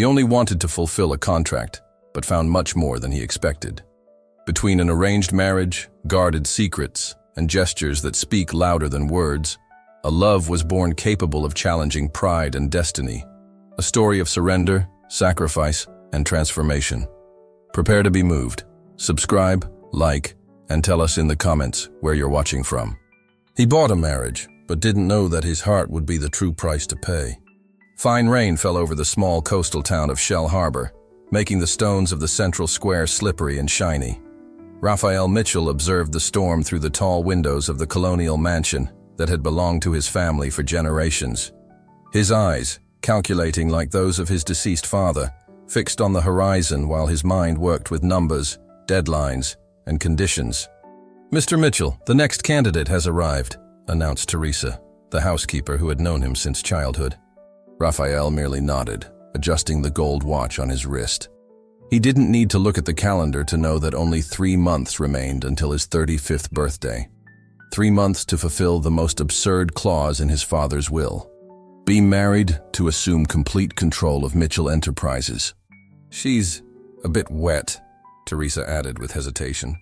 He only wanted to fulfill a contract, but found much more than he expected. Between an arranged marriage, guarded secrets, and gestures that speak louder than words, a love was born capable of challenging pride and destiny. A story of surrender, sacrifice, and transformation. Prepare to be moved. Subscribe, like, and tell us in the comments where you're watching from. He bought a marriage, but didn't know that his heart would be the true price to pay. Fine rain fell over the small coastal town of Shell Harbor, making the stones of the central square slippery and shiny. Raphael Mitchell observed the storm through the tall windows of the colonial mansion that had belonged to his family for generations. His eyes, calculating like those of his deceased father, fixed on the horizon while his mind worked with numbers, deadlines, and conditions. "Mr. Mitchell, the next candidate has arrived," announced Teresa, the housekeeper who had known him since childhood. Raphael merely nodded, adjusting the gold watch on his wrist. He didn't need to look at the calendar to know that only 3 months remained until his 35th birthday. 3 months to fulfill the most absurd clause in his father's will. Be married to assume complete control of Mitchell Enterprises. "She's a bit wet," Teresa added with hesitation.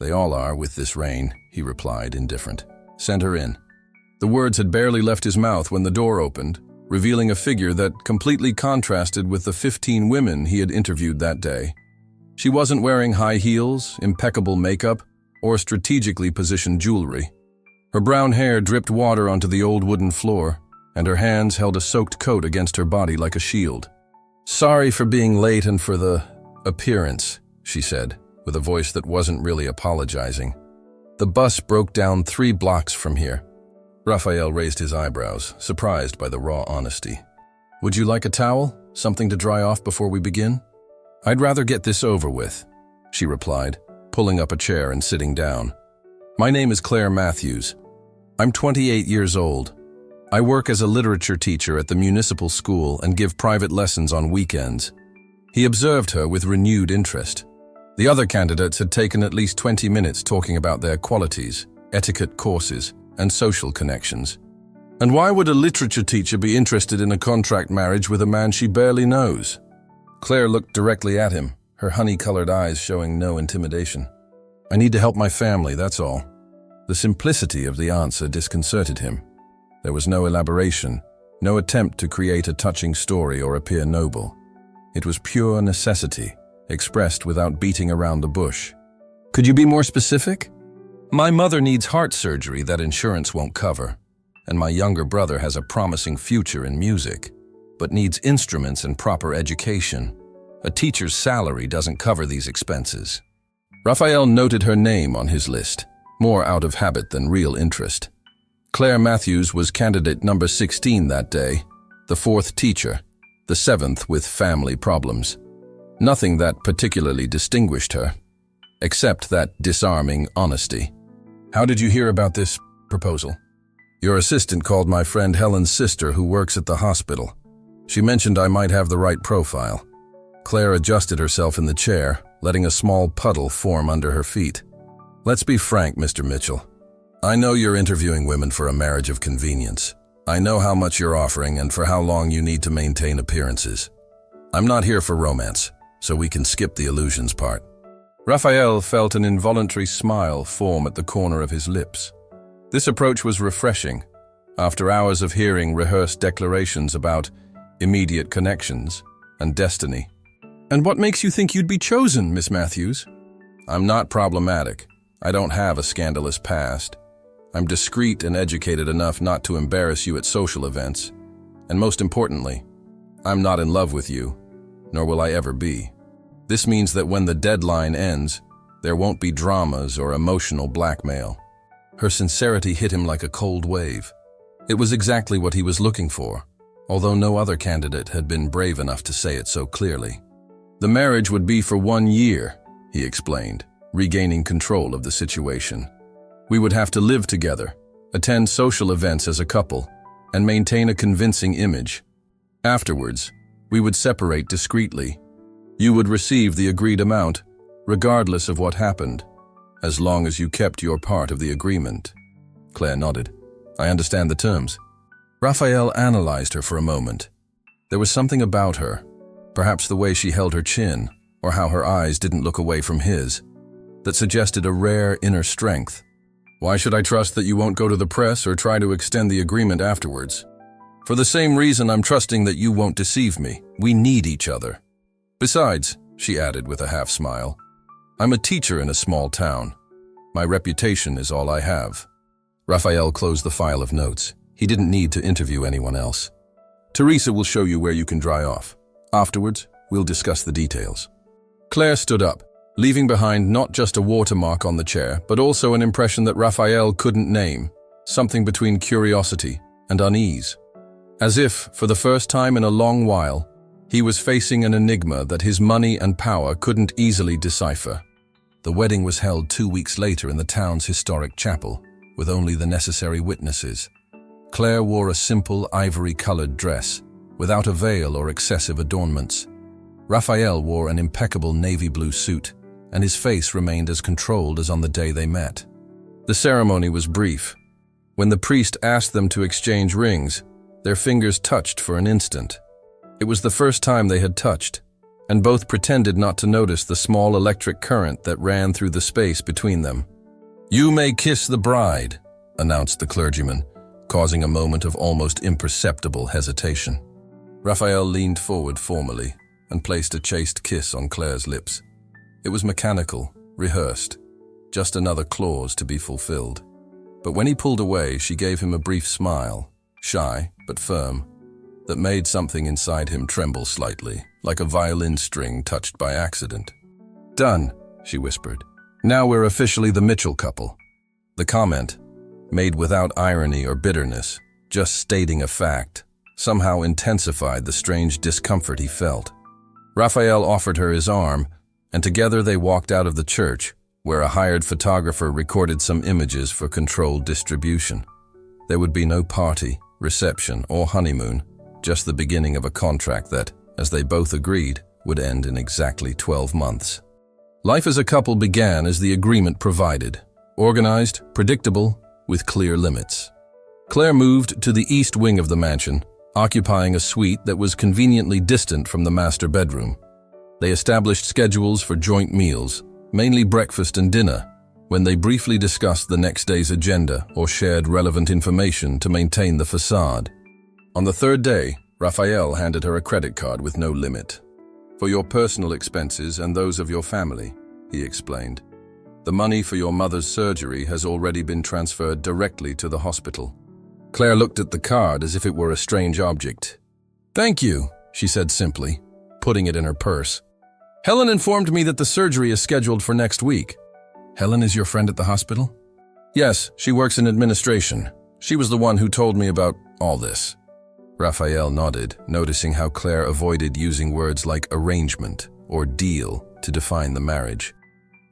"They all are with this rain," he replied, indifferent. "Send her in." The words had barely left his mouth when the door opened, revealing a figure that completely contrasted with the 15 women he had interviewed that day. She wasn't wearing high heels, impeccable makeup, or strategically positioned jewelry. Her brown hair dripped water onto the old wooden floor, and her hands held a soaked coat against her body like a shield. "Sorry for being late and for the appearance," she said, with a voice that wasn't really apologizing. "The bus broke down 3 blocks from here." Raphael raised his eyebrows, surprised by the raw honesty. "Would you like a towel? Something to dry off before we begin?" "I'd rather get this over with," she replied, pulling up a chair and sitting down. "My name is Claire Matthews. I'm 28 years old. I work as a literature teacher at the municipal school and give private lessons on weekends." He observed her with renewed interest. The other candidates had taken at least 20 minutes talking about their qualities, etiquette courses, and social connections. "And why would a literature teacher be interested in a contract marriage with a man she barely knows?" Claire looked directly at him, her honey-colored eyes showing no intimidation. "I need to help my family, that's all." The simplicity of the answer disconcerted him. There was no elaboration, no attempt to create a touching story or appear noble. It was pure necessity, expressed without beating around the bush. "Could you be more specific?" "My mother needs heart surgery that insurance won't cover, and my younger brother has a promising future in music, but needs instruments and proper education. A teacher's salary doesn't cover these expenses." Raphael noted her name on his list, more out of habit than real interest. Claire Matthews was candidate number 16 that day, the 4th teacher, the 7th with family problems. Nothing that particularly distinguished her, except that disarming honesty. "How did you hear about this proposal?" "Your assistant called my friend Helen's sister who works at the hospital. She mentioned I might have the right profile." Claire adjusted herself in the chair, letting a small puddle form under her feet. "Let's be frank, Mr. Mitchell. I know you're interviewing women for a marriage of convenience. I know how much you're offering and for how long you need to maintain appearances. I'm not here for romance, so we can skip the illusions part." Raphael felt an involuntary smile form at the corner of his lips. This approach was refreshing, after hours of hearing rehearsed declarations about immediate connections and destiny. "And what makes you think you'd be chosen, Miss Matthews?" "I'm not problematic. I don't have a scandalous past. I'm discreet and educated enough not to embarrass you at social events. And most importantly, I'm not in love with you, nor will I ever be. This means that when the deadline ends, there won't be dramas or emotional blackmail." Her sincerity hit him like a cold wave. It was exactly what he was looking for, although no other candidate had been brave enough to say it so clearly. "The marriage would be for 1 year," he explained, regaining control of the situation. "We would have to live together, attend social events as a couple, and maintain a convincing image. Afterwards, we would separate discreetly. You would receive the agreed amount, regardless of what happened, as long as you kept your part of the agreement." Claire nodded. "I understand the terms." Raphael analyzed her for a moment. There was something about her, Perhaps the way she held her chin, or how her eyes didn't look away from his, that suggested a rare inner strength. Why should I trust that you won't go to the press or try to extend the agreement afterwards? For the same reason I'm trusting that you won't deceive me. We need each other. Besides, she added with a half smile, I'm a teacher in a small town. My reputation is all I have. Raphael closed the file of notes. He didn't need to interview anyone else. Teresa will show you where you can dry off. Afterwards, we'll discuss the details. Claire stood up, leaving behind not just a watermark on the chair, but also an impression that Raphael couldn't name, something between curiosity and unease. As if, for the first time in a long while, he was facing an enigma that his money and power couldn't easily decipher. The wedding was held 2 weeks later in the town's historic chapel, with only the necessary witnesses. Claire wore a simple ivory-colored dress, without a veil or excessive adornments. Raphael wore an impeccable navy blue suit, and his face remained as controlled as on the day they met. The ceremony was brief. When the priest asked them to exchange rings, their fingers touched for an instant. It was the first time they had touched, and both pretended not to notice the small electric current that ran through the space between them. "You may kiss the bride," announced the clergyman, causing a moment of almost imperceptible hesitation. Raphael leaned forward formally and placed a chaste kiss on Claire's lips. It was mechanical, rehearsed, just another clause to be fulfilled. But when he pulled away, she gave him a brief smile, shy but firm, that made something inside him tremble slightly, like a violin string touched by accident. "Done," she whispered. "Now we're officially the Mitchell couple." The comment, made without irony or bitterness, just stating a fact, somehow intensified the strange discomfort he felt. Raphael offered her his arm, and together they walked out of the church, where a hired photographer recorded some images for controlled distribution. There would be no party, reception, or honeymoon, just the beginning of a contract that, as they both agreed, would end in exactly 12 months. Life as a couple began as the agreement provided, organized, predictable, with clear limits. Claire moved to the east wing of the mansion, occupying a suite that was conveniently distant from the master bedroom. They established schedules for joint meals, mainly breakfast and dinner, when they briefly discussed the next day's agenda or shared relevant information to maintain the facade. On the third day, Raphael handed her a credit card with no limit. "For your personal expenses and those of your family," he explained. "The money for your mother's surgery has already been transferred directly to the hospital." Claire looked at the card as if it were a strange object. "Thank you," she said simply, putting it in her purse. "Helen informed me that the surgery is scheduled for next week." "Helen is your friend at the hospital?" "Yes, she works in administration. She was the one who told me about all this." Raphael nodded, noticing how Claire avoided using words like arrangement or deal to define the marriage.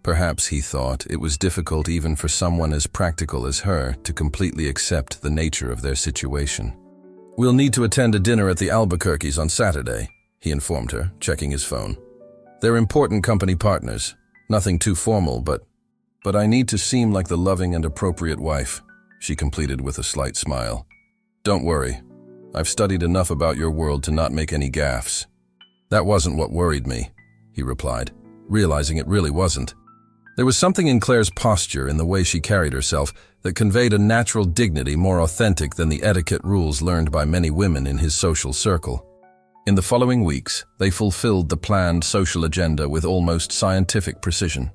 Perhaps, he thought, it was difficult even for someone as practical as her to completely accept the nature of their situation. "We'll need to attend a dinner at the Albuquerques on Saturday," he informed her, checking his phone. "They're important company partners. Nothing too formal, but I need to seem like the loving and appropriate wife," she completed with a slight smile. "Don't worry. I've studied enough about your world to not make any gaffes." "That wasn't what worried me," he replied, realizing it really wasn't. There was something in Claire's posture, in the way she carried herself, that conveyed a natural dignity more authentic than the etiquette rules learned by many women in his social circle. In the following weeks, they fulfilled the planned social agenda with almost scientific precision.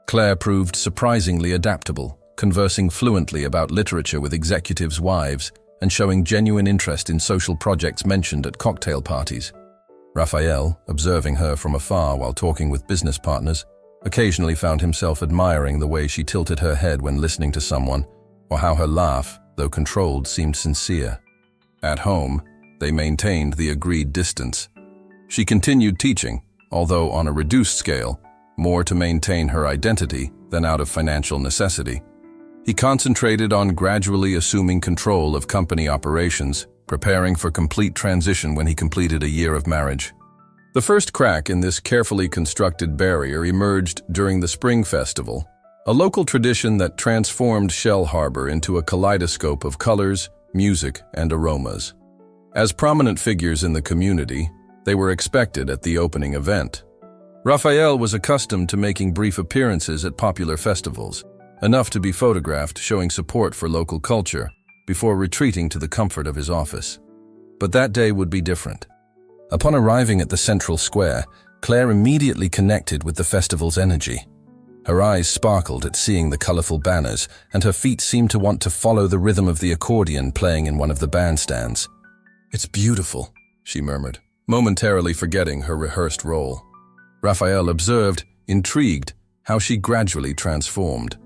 Claire proved surprisingly adaptable, conversing fluently about literature with executives' wives and showing genuine interest in social projects mentioned at cocktail parties. Raphael, observing her from afar while talking with business partners, occasionally found himself admiring the way she tilted her head when listening to someone, or how her laugh, though controlled, seemed sincere. At home, they maintained the agreed distance. She continued teaching, although on a reduced scale, more to maintain her identity than out of financial necessity. He concentrated on gradually assuming control of company operations, preparing for complete transition when he completed a year of marriage. The first crack in this carefully constructed barrier emerged during the Spring Festival, a local tradition that transformed Shell Harbor into a kaleidoscope of colors, music, and aromas. As prominent figures in the community, They were expected at the opening event. Raphael was accustomed to making brief appearances at popular festivals, enough to be photographed showing support for local culture, before retreating to the comfort of his office. But that day would be different. Upon arriving at the central square, Claire immediately connected with the festival's energy. Her eyes sparkled at seeing the colorful banners, and her feet seemed to want to follow the rhythm of the accordion playing in one of the bandstands. "It's beautiful," she murmured, momentarily forgetting her rehearsed role. Raphael observed, intrigued, how she gradually transformed.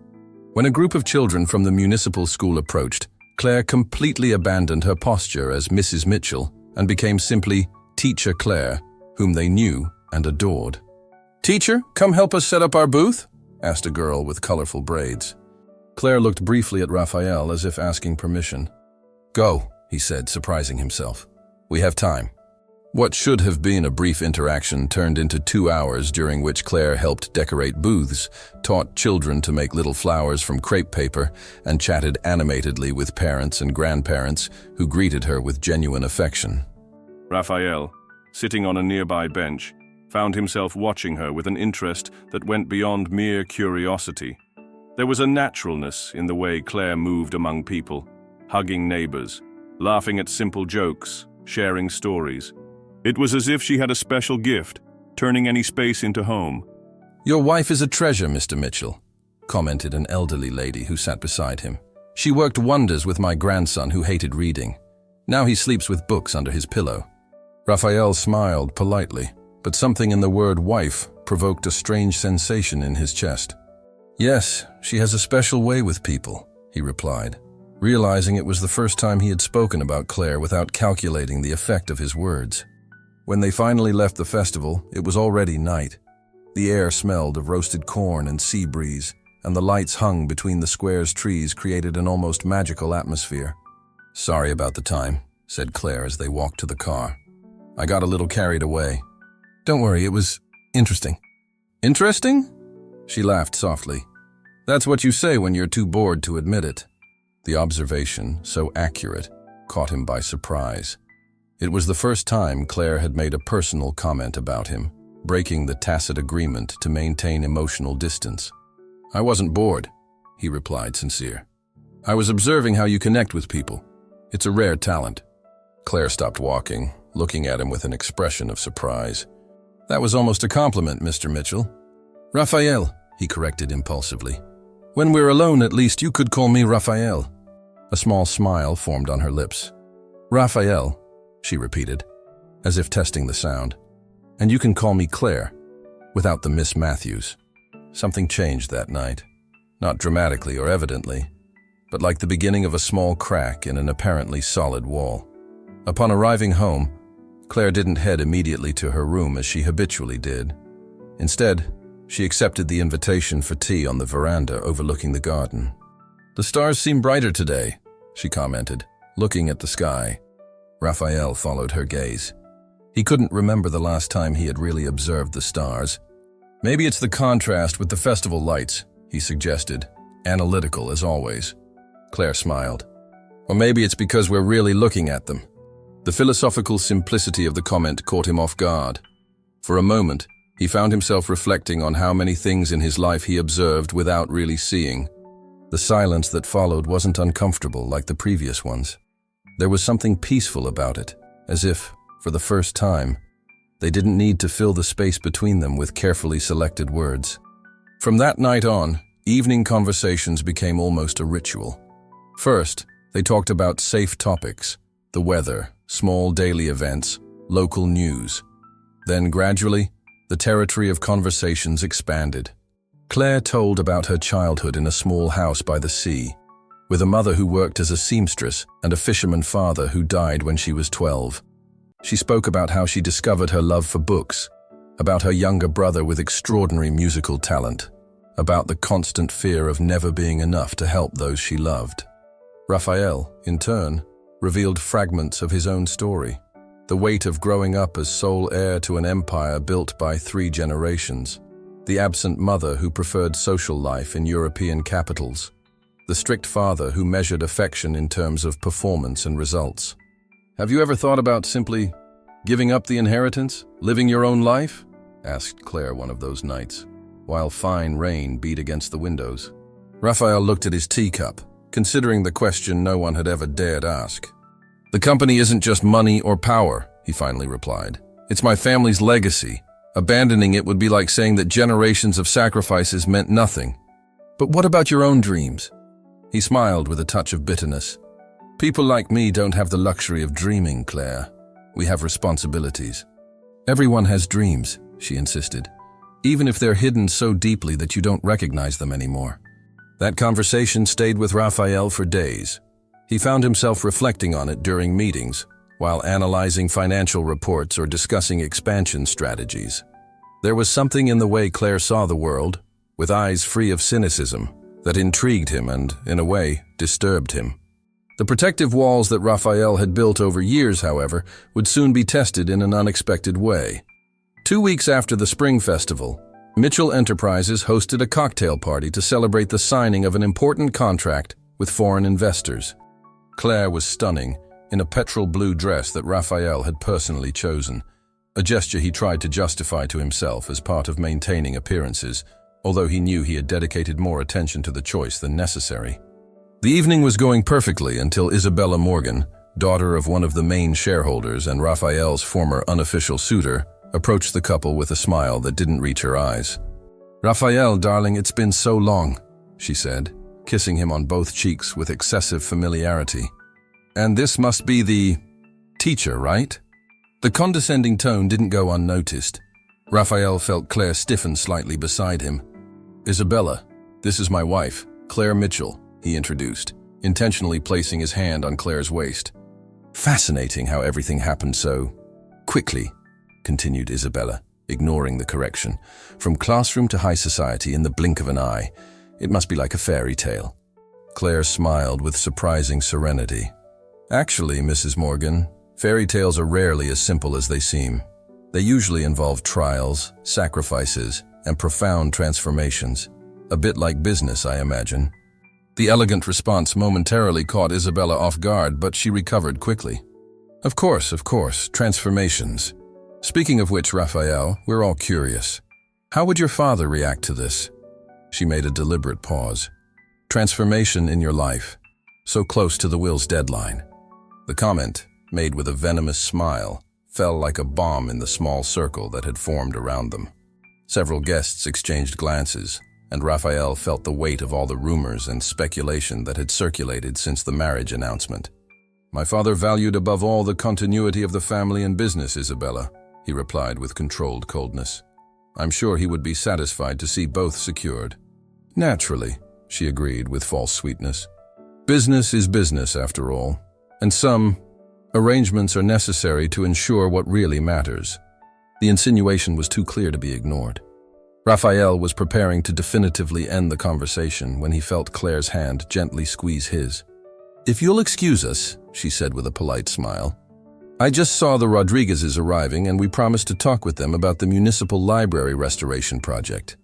When a group of children from the municipal school approached, Claire completely abandoned her posture as Mrs. Mitchell and became simply Teacher Claire, whom they knew and adored. "Teacher, come help us set up our booth?" asked a girl with colorful braids. Claire looked briefly at Raphael as if asking permission. "Go," he said, surprising himself. "We have time." What should have been a brief interaction turned into 2 hours during which Claire helped decorate booths, taught children to make little flowers from crepe paper, and chatted animatedly with parents and grandparents who greeted her with genuine affection. Raphael, sitting on a nearby bench, found himself watching her with an interest that went beyond mere curiosity. There was a naturalness in the way Claire moved among people, hugging neighbors, laughing at simple jokes, sharing stories. It was as if she had a special gift, turning any space into home. "Your wife is a treasure, Mr. Mitchell," commented an elderly lady who sat beside him. "She worked wonders with my grandson who hated reading. Now he sleeps with books under his pillow." Raphael smiled politely, but something in the word wife provoked a strange sensation in his chest. "Yes, she has a special way with people," he replied, realizing it was the first time he had spoken about Claire without calculating the effect of his words. When they finally left the festival, it was already night. The air smelled of roasted corn and sea breeze, and the lights hung between the square's trees created an almost magical atmosphere. "Sorry about the time," said Claire as they walked to the car. "I got a little carried away." "Don't worry, it was interesting." "Interesting?" She laughed softly. "That's what you say when you're too bored to admit it." The observation, so accurate, caught him by surprise. It was the first time Claire had made a personal comment about him, breaking the tacit agreement to maintain emotional distance. "I wasn't bored," he replied, sincere. "I was observing how you connect with people. It's a rare talent." Claire stopped walking, looking at him with an expression of surprise. "That was almost a compliment, Mr. Mitchell." "Raphael," he corrected impulsively. "When we're alone, at least you could call me Raphael." A small smile formed on her lips. "Raphael," she repeated, as if testing the sound. "And you can call me Claire, without the Miss Matthews." Something changed that night. Not dramatically or evidently, but like the beginning of a small crack in an apparently solid wall. Upon arriving home, Claire didn't head immediately to her room as she habitually did. Instead, she accepted the invitation for tea on the veranda overlooking the garden. "The stars seem brighter today," she commented, looking at the sky. Raphael followed her gaze. He couldn't remember the last time he had really observed the stars. "Maybe it's the contrast with the festival lights," he suggested, analytical as always. Claire smiled. "Or maybe it's because we're really looking at them." The philosophical simplicity of the comment caught him off guard. For a moment, he found himself reflecting on how many things in his life he observed without really seeing. The silence that followed wasn't uncomfortable like the previous ones. There was something peaceful about it, as if, for the first time, they didn't need to fill the space between them with carefully selected words. From that night on, evening conversations became almost a ritual. First, they talked about safe topics, the weather, small daily events, local news. Then gradually, the territory of conversations expanded. Claire told about her childhood in a small house by the sea, with a mother who worked as a seamstress and a fisherman father who died when she was 12. She spoke about how she discovered her love for books, about her younger brother with extraordinary musical talent, about the constant fear of never being enough to help those she loved. Raphael, in turn, revealed fragments of his own story, the weight of growing up as sole heir to an empire built by 3 generations, the absent mother who preferred social life in European capitals, the strict father who measured affection in terms of performance and results. "Have you ever thought about simply Giving up the inheritance? Living your own life? Asked Claire one of those nights, while fine rain beat against the windows. Raphael looked at his teacup, considering the question no one had ever dared ask. The company isn't just money or power, he finally replied. It's my family's legacy. Abandoning it would be like saying that generations of sacrifices meant nothing. But what about your own dreams? He smiled with a touch of bitterness. People like me don't have the luxury of dreaming, Claire. We have responsibilities. Everyone has dreams, she insisted, even if they're hidden so deeply that you don't recognize them anymore. That conversation stayed with Raphael for days. He found himself reflecting on it during meetings, while analyzing financial reports or discussing expansion strategies. There was something in the way Claire saw the world, with eyes free of cynicism, that intrigued him and, in a way, disturbed him. The protective walls that Raphael had built over years, however, would soon be tested in an unexpected way. 2 weeks after the Spring Festival, Mitchell Enterprises hosted a cocktail party to celebrate the signing of an important contract with foreign investors. Claire was stunning, in a petrol blue dress that Raphael had personally chosen, a gesture he tried to justify to himself as part of maintaining appearances, although he knew he had dedicated more attention to the choice than necessary. The evening was going perfectly until Isabella Morgan, daughter of one of the main shareholders and Raphael's former unofficial suitor, approached the couple with a smile that didn't reach her eyes. "Raphael, darling, it's been so long," she said, kissing him on both cheeks with excessive familiarity. "And this must be the teacher, right?" The condescending tone didn't go unnoticed. Raphael felt Claire stiffen slightly beside him. "Isabella, this is my wife, Claire Mitchell," he introduced, intentionally placing his hand on Claire's waist. "Fascinating how everything happened so quickly," continued Isabella, ignoring the correction. "From classroom to high society in the blink of an eye. It must be like a fairy tale." Claire smiled with surprising serenity. "Actually, Mrs. Morgan, fairy tales are rarely as simple as they seem. They usually involve trials, sacrifices, and profound transformations. A bit like business, I imagine." The elegant response momentarily caught Isabella off guard, but she recovered quickly. Of course, transformations. Speaking of which, Raphael, we're all curious. How would your father react to this?" She made a deliberate pause. "Transformation in your life, so close to the will's deadline." The comment, made with a venomous smile, fell like a bomb in the small circle that had formed around them. Several guests exchanged glances, and Raphael felt the weight of all the rumors and speculation that had circulated since the marriage announcement. "My father valued above all the continuity of the family and business, Isabella," he replied with controlled coldness. "I'm sure he would be satisfied to see both secured." "Naturally," she agreed with false sweetness. "Business is business, after all, and some arrangements are necessary to ensure what really matters." The insinuation was too clear to be ignored. Raphael was preparing to definitively end the conversation when he felt Claire's hand gently squeeze his. "If you'll excuse us," she said with a polite smile. "I just saw the Rodriguezes arriving and we promised to talk with them about the municipal library restoration project."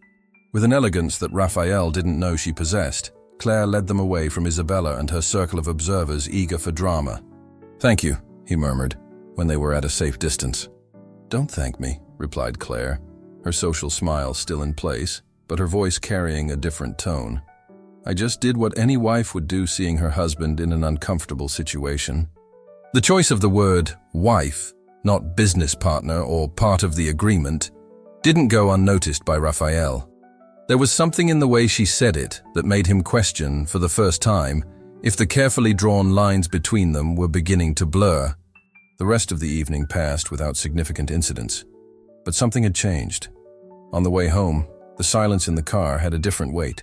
With an elegance that Raphael didn't know she possessed, Claire led them away from Isabella and her circle of observers eager for drama. "Thank you," he murmured, when they were at a safe distance. "Don't thank me," replied Claire, her social smile still in place, but her voice carrying a different tone. "I just did what any wife would do seeing her husband in an uncomfortable situation." The choice of the word wife, not business partner or part of the agreement, didn't go unnoticed by Raphael. There was something in the way she said it that made him question, for the first time, if the carefully drawn lines between them were beginning to blur. The rest of the evening passed without significant incidents. But something had changed. On the way home, the silence in the car had a different weight.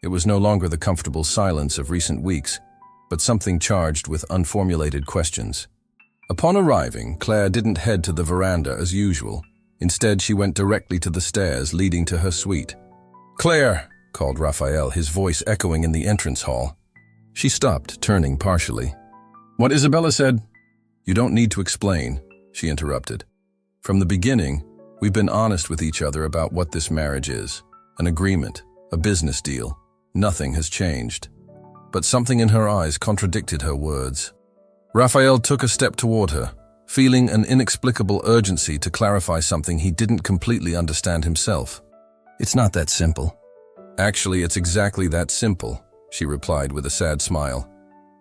It was no longer the comfortable silence of recent weeks, but something charged with unformulated questions. Upon arriving, Claire didn't head to the veranda as usual. Instead, she went directly to the stairs leading to her suite. "Claire!" called Raphael, his voice echoing in the entrance hall. She stopped, turning partially. "What Isabella said?" "You don't need to explain," she interrupted. "From the beginning, we've been honest with each other about what this marriage is. An agreement, a business deal. Nothing has changed." But something in her eyes contradicted her words. Raphael took a step toward her, feeling an inexplicable urgency to clarify something he didn't completely understand himself. "It's not that simple." "Actually, it's exactly that simple," she replied with a sad smile.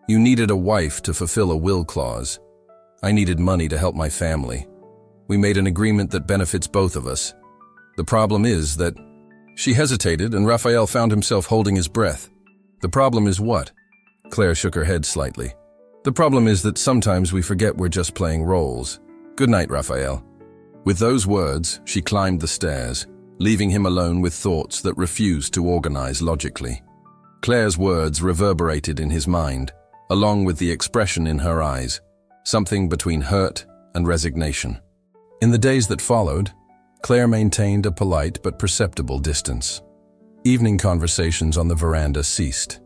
"You needed a wife to fulfill a will clause. I needed money to help my family. We made an agreement that benefits both of us. The problem is that—" She hesitated, and Raphael found himself holding his breath. "The problem is what?" Claire shook her head slightly. "The problem is that sometimes we forget we're just playing roles. Good night, Raphael." With those words, she climbed the stairs, leaving him alone with thoughts that refused to organize logically. Claire's words reverberated in his mind, along with the expression in her eyes, something between hurt and resignation. In the days that followed, Claire maintained a polite but perceptible distance. Evening conversations on the veranda ceased.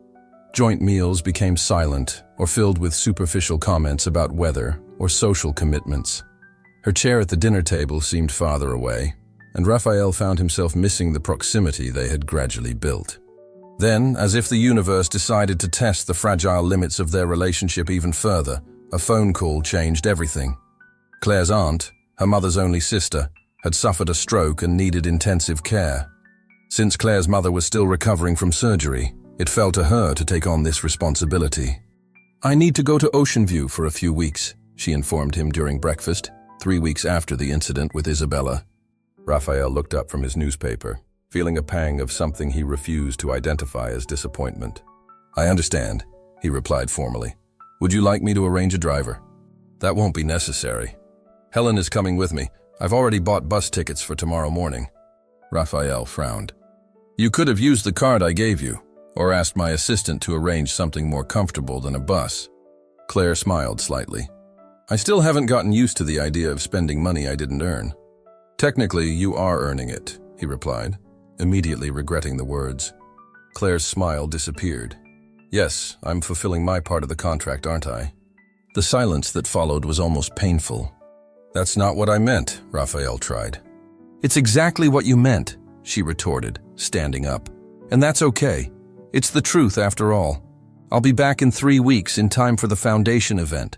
Joint meals became silent or filled with superficial comments about weather or social commitments. Her chair at the dinner table seemed farther away, and Raphael found himself missing the proximity they had gradually built. Then, as if the universe decided to test the fragile limits of their relationship even further, a phone call changed everything. Claire's aunt, her mother's only sister, had suffered a stroke and needed intensive care. Since Claire's mother was still recovering from surgery, it fell to her to take on this responsibility. "I need to go to Ocean View for a few weeks," she informed him during breakfast, 3 weeks after the incident with Isabella. Raphael looked up from his newspaper, feeling a pang of something he refused to identify as disappointment. "I understand," he replied formally. "Would you like me to arrange a driver?" "That won't be necessary. Helen is coming with me. I've already bought bus tickets for tomorrow morning." Raphael frowned. "You could have used the card I gave you, or asked my assistant to arrange something more comfortable than a bus." Claire smiled slightly. "I still haven't gotten used to the idea of spending money I didn't earn." "Technically, you are earning it," he replied, immediately regretting the words. Claire's smile disappeared. "Yes, I'm fulfilling my part of the contract, aren't I?" The silence that followed was almost painful. "That's not what I meant," Raphael tried. "It's exactly what you meant," she retorted, standing up. "And that's okay. It's the truth after all. I'll be back in 3 weeks in time for the foundation event."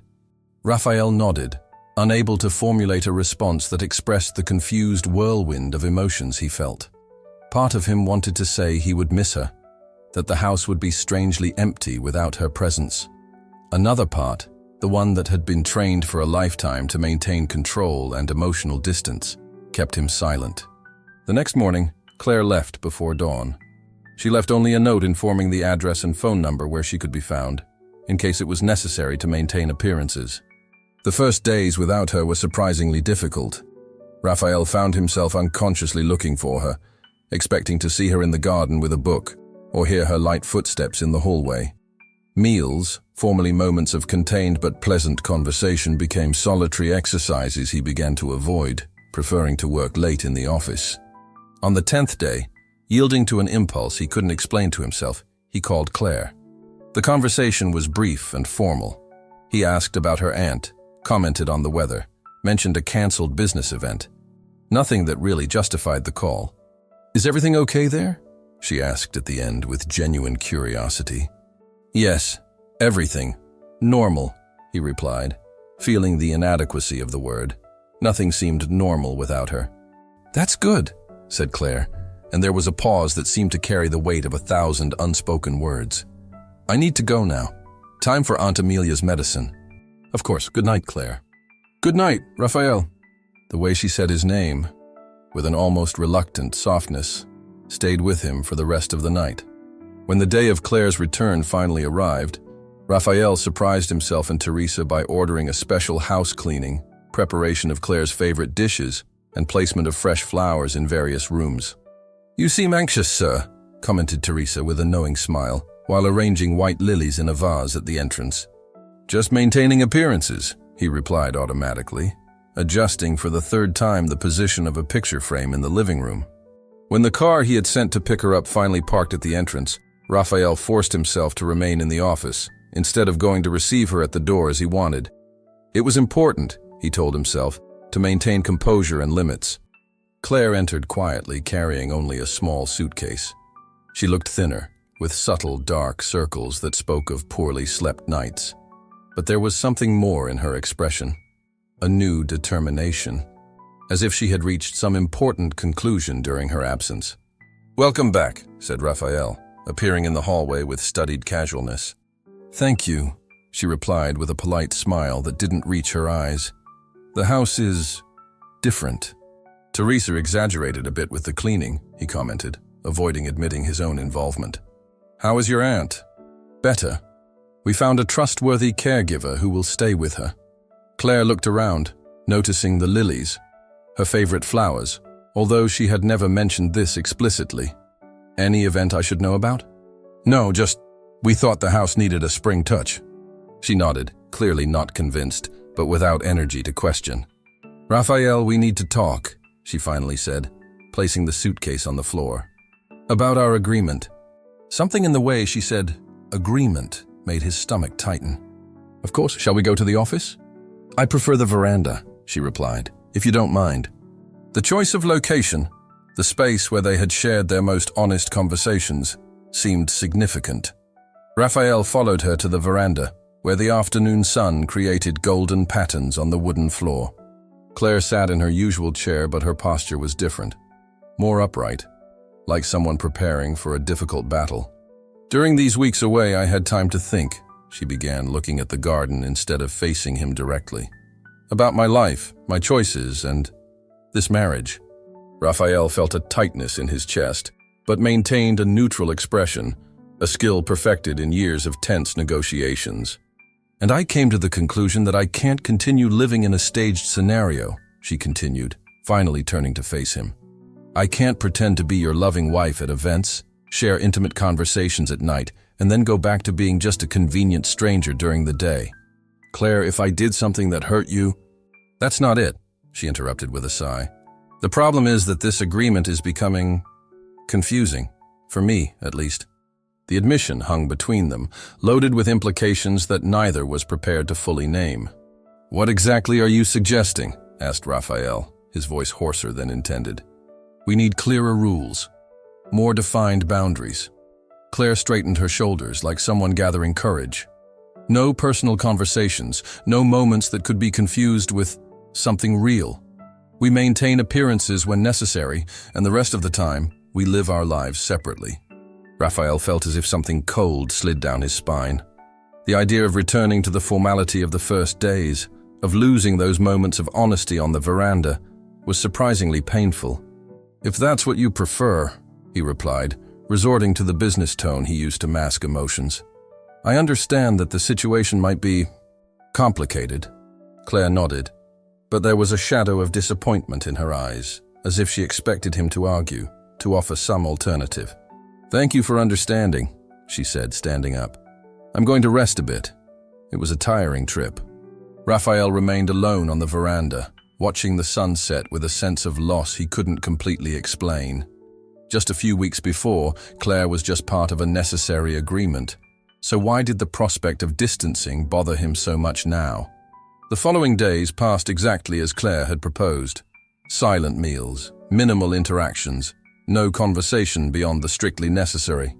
Raphael nodded, unable to formulate a response that expressed the confused whirlwind of emotions he felt. Part of him wanted to say he would miss her, that the house would be strangely empty without her presence. Another part, the one that had been trained for a lifetime to maintain control and emotional distance, kept him silent. The next morning, Claire left before dawn. She left only a note informing the address and phone number where she could be found, in case it was necessary to maintain appearances. The first days without her were surprisingly difficult. Raphael found himself unconsciously looking for her, expecting to see her in the garden with a book, or hear her light footsteps in the hallway. Meals, formerly moments of contained but pleasant conversation, became solitary exercises he began to avoid, preferring to work late in the office. On the 10th day, yielding to an impulse he couldn't explain to himself, he called Claire. The conversation was brief and formal. He asked about her aunt, commented on the weather, mentioned a cancelled business event. Nothing that really justified the call. "Is everything okay there?" she asked at the end with genuine curiosity. "Yes, everything. Normal," he replied, feeling the inadequacy of the word. Nothing seemed normal without her. "That's good," said Claire, and there was a pause that seemed to carry the weight of 1,000 unspoken words. "I need to go now. Time for Aunt Amelia's medicine." "Of course. Good night, Claire." "Good night, Raphael." The way she said his name, with an almost reluctant softness, stayed with him for the rest of the night. When the day of Claire's return finally arrived, Raphael surprised himself and Teresa by ordering a special house cleaning, preparation of Claire's favorite dishes, and placement of fresh flowers in various rooms. "You seem anxious, sir," commented Teresa with a knowing smile, while arranging white lilies in a vase at the entrance. "Just maintaining appearances," he replied automatically, adjusting for the 3rd time the position of a picture frame in the living room. When the car he had sent to pick her up finally parked at the entrance, Raphael forced himself to remain in the office, instead of going to receive her at the door as he wanted. It was important, he told himself, to maintain composure and limits. Claire entered quietly, carrying only a small suitcase. She looked thinner, with subtle dark circles that spoke of poorly slept nights. But there was something more in her expression. a new determination, as if she had reached some important conclusion during her absence. "Welcome back," said Raphael, appearing in the hallway with studied casualness. "Thank you," she replied with a polite smile that didn't reach her eyes. "The house is different." Teresa exaggerated a bit with the cleaning, he commented, avoiding admitting his own involvement. "How is your aunt?" "Better. We found a trustworthy caregiver who will stay with her." Claire looked around, noticing the lilies, her favorite flowers, although she had never mentioned this explicitly. "Any event I should know about?" "No, just we thought the house needed a spring touch." She nodded, clearly not convinced, but without energy to question. "Raphael, we need to talk," she finally said, placing the suitcase on the floor. "About our agreement." Something in the way she said agreement made his stomach tighten. "Of course, shall we go to the office?" "I prefer the veranda," she replied, "if you don't mind." The choice of location, the space where they had shared their most honest conversations, seemed significant. Raphael followed her to the veranda, where the afternoon sun created golden patterns on the wooden floor. Claire sat in her usual chair, but her posture was different, more upright, like someone preparing for a difficult battle. "During these weeks away, I had time to think," she began, looking at the garden instead of facing him directly. "About my life, my choices, and this marriage." Raphael felt a tightness in his chest, but maintained a neutral expression, a skill perfected in years of tense negotiations. "And I came to the conclusion that I can't continue living in a staged scenario," she continued, finally turning to face him. "I can't pretend to be your loving wife at events, share intimate conversations at night, and then go back to being just a convenient stranger during the day. Claire, if I did something that hurt you—" "That's not it," she interrupted with a sigh. "The problem is that this agreement is becoming confusing, for me at least." The admission hung between them, loaded with implications that neither was prepared to fully name. "What exactly are you suggesting?" asked Raphael, his voice hoarser than intended. "We need clearer rules, more defined boundaries." Claire straightened her shoulders like someone gathering courage. "No personal conversations, no moments that could be confused with something real. We maintain appearances when necessary, and the rest of the time, we live our lives separately." Raphael felt as if something cold slid down his spine. The idea of returning to the formality of the first days, of losing those moments of honesty on the veranda, was surprisingly painful. "If that's what you prefer," he replied, resorting to the business tone he used to mask emotions. "I understand that the situation might be complicated." Claire nodded, but there was a shadow of disappointment in her eyes, as if she expected him to argue, to offer some alternative. "Thank you for understanding," she said, standing up. "I'm going to rest a bit." It was a tiring trip. Raphael remained alone on the veranda, watching the sunset with a sense of loss he couldn't completely explain. Just a few weeks before, Claire was just part of a necessary agreement. So why did the prospect of distancing bother him so much now? The following days passed exactly as Claire had proposed. Silent meals, minimal interactions, no conversation beyond the strictly necessary.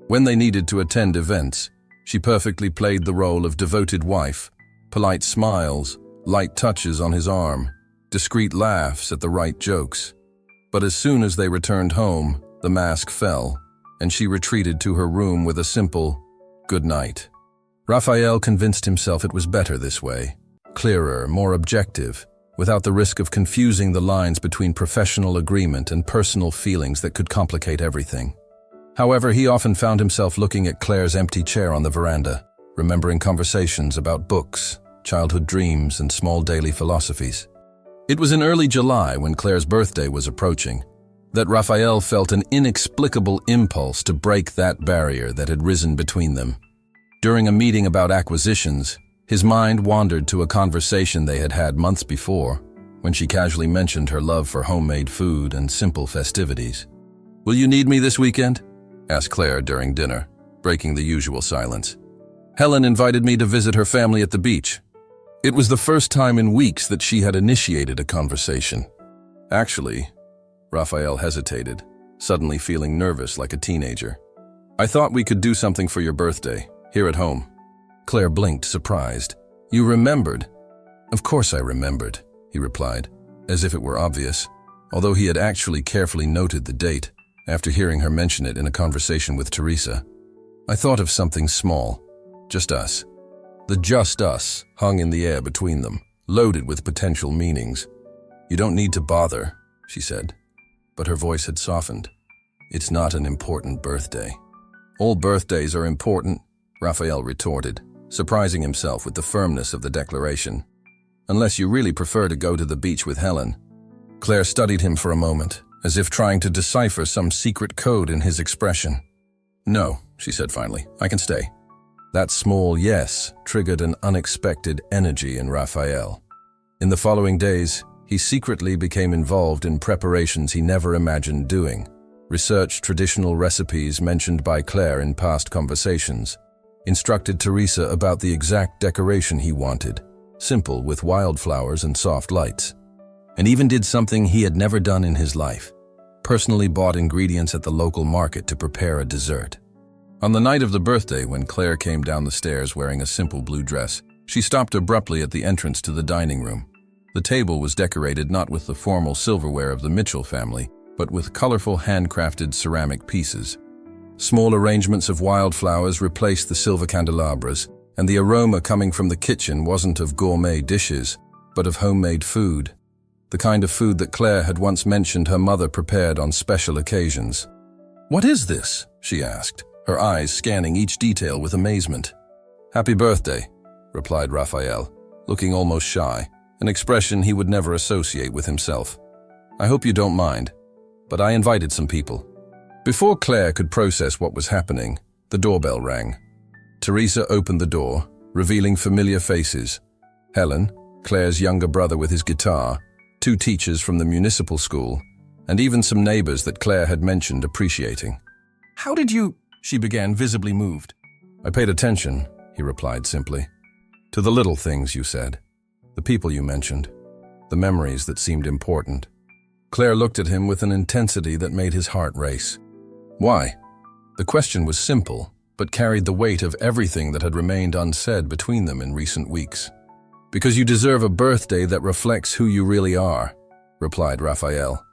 When they needed to attend events, she perfectly played the role of devoted wife, polite smiles, light touches on his arm, discreet laughs at the right jokes. But as soon as they returned home, the mask fell, and she retreated to her room with a simple, "good night." Raphael convinced himself it was better this way, clearer, more objective, without the risk of confusing the lines between professional agreement and personal feelings that could complicate everything. However, he often found himself looking at Claire's empty chair on the veranda, remembering conversations about books, childhood dreams, and small daily philosophies. It was in early July, when Claire's birthday was approaching, that Raphael felt an inexplicable impulse to break that barrier that had risen between them. During a meeting about acquisitions, his mind wandered to a conversation they had had months before, when she casually mentioned her love for homemade food and simple festivities. "Will you need me this weekend?" asked Claire during dinner, breaking the usual silence. "Helen invited me to visit her family at the beach." It was the first time in weeks that she had initiated a conversation. "Actually," Raphael hesitated, suddenly feeling nervous like a teenager. "I thought we could do something for your birthday, here at home." Claire blinked, surprised. "You remembered?" Of course I remembered, he replied, as if it were obvious, although he had actually carefully noted the date after hearing her mention it in a conversation with Teresa. I thought of something small, just us. The just us hung in the air between them, loaded with potential meanings. You don't need to bother, she said, but her voice had softened. It's not an important birthday. All birthdays are important, Raphael retorted, surprising himself with the firmness of the declaration. Unless you really prefer to go to the beach with Helen. Claire studied him for a moment, as if trying to decipher some secret code in his expression. No, she said finally, I can stay. That small yes triggered an unexpected energy in Raphael. In the following days, he secretly became involved in preparations he never imagined doing, researched traditional recipes mentioned by Claire in past conversations, instructed Teresa about the exact decoration he wanted, simple with wildflowers and soft lights, and even did something he had never done in his life, personally bought ingredients at the local market to prepare a dessert. On the night of the birthday, when Claire came down the stairs wearing a simple blue dress, she stopped abruptly at the entrance to the dining room. The table was decorated not with the formal silverware of the Mitchell family, but with colorful handcrafted ceramic pieces. Small arrangements of wildflowers replaced the silver candelabras, and the aroma coming from the kitchen wasn't of gourmet dishes, but of homemade food. The kind of food that Claire had once mentioned her mother prepared on special occasions. "What is this?" she asked, her eyes scanning each detail with amazement. "Happy birthday," replied Raphael, looking almost shy, an expression he would never associate with himself. "I hope you don't mind, but I invited some people." Before Claire could process what was happening, the doorbell rang. Teresa opened the door, revealing familiar faces. Helen, Claire's younger brother with his guitar, 2 teachers from the municipal school, and even some neighbors that Claire had mentioned appreciating. "How did you—" she began, visibly moved. "I paid attention," he replied simply. "To the little things you said, the people you mentioned, the memories that seemed important." Claire looked at him with an intensity that made his heart race. Why? The question was simple, but carried the weight of everything that had remained unsaid between them in recent weeks. "Because you deserve a birthday that reflects who you really are," replied Raphael.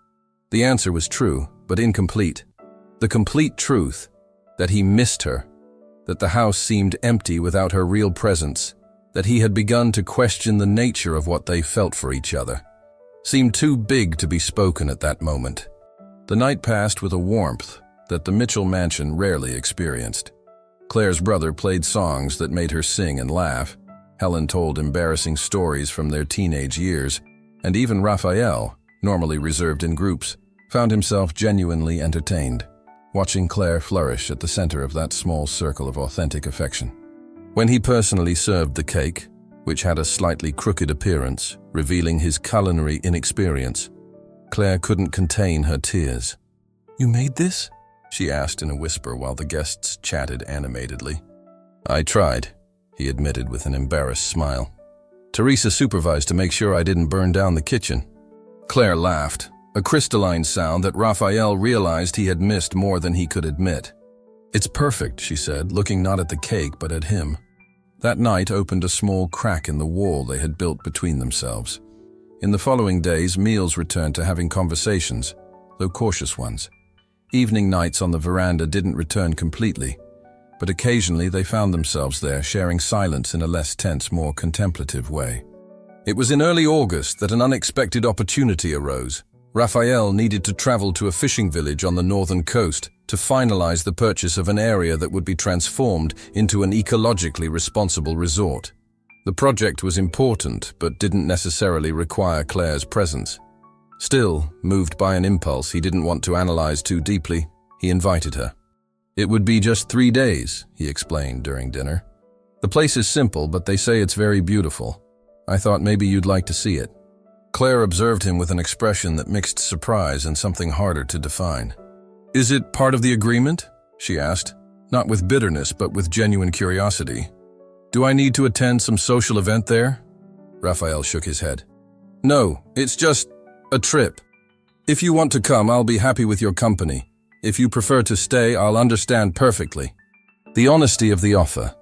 The answer was true, but incomplete. The complete truth, that he missed her, that the house seemed empty without her real presence, that he had begun to question the nature of what they felt for each other, seemed too big to be spoken at that moment. The night passed with a warmth that the Mitchell mansion rarely experienced. Claire's brother played songs that made her sing and laugh. Helen told embarrassing stories from their teenage years, and even Raphael, normally reserved in groups, found himself genuinely entertained, watching Claire flourish at the center of that small circle of authentic affection. When he personally served the cake, which had a slightly crooked appearance, revealing his culinary inexperience, Claire couldn't contain her tears. "You made this?" she asked in a whisper while the guests chatted animatedly. "I tried," he admitted with an embarrassed smile. "Teresa supervised to make sure I didn't burn down the kitchen." Claire laughed, a crystalline sound that Raphael realized he had missed more than he could admit. "It's perfect," she said, looking not at the cake but at him. That night opened a small crack in the wall they had built between themselves. In the following days, meals returned to having conversations, though cautious ones. Evening nights on the veranda didn't return completely, but occasionally they found themselves there sharing silence in a less tense, more contemplative way. It was in early August that an unexpected opportunity arose. Raphael needed to travel to a fishing village on the northern coast to finalize the purchase of an area that would be transformed into an ecologically responsible resort. The project was important, but didn't necessarily require Claire's presence. Still, moved by an impulse he didn't want to analyze too deeply, he invited her. "It would be just 3 days," he explained during dinner. "The place is simple, but they say it's very beautiful. I thought maybe you'd like to see it." Claire observed him with an expression that mixed surprise and something harder to define. "Is it part of the agreement?" she asked, not with bitterness but with genuine curiosity. "Do I need to attend some social event there?" Raphael shook his head. "No, it's just a trip. If you want to come, I'll be happy with your company. If you prefer to stay, I'll understand perfectly." The honesty of the offer,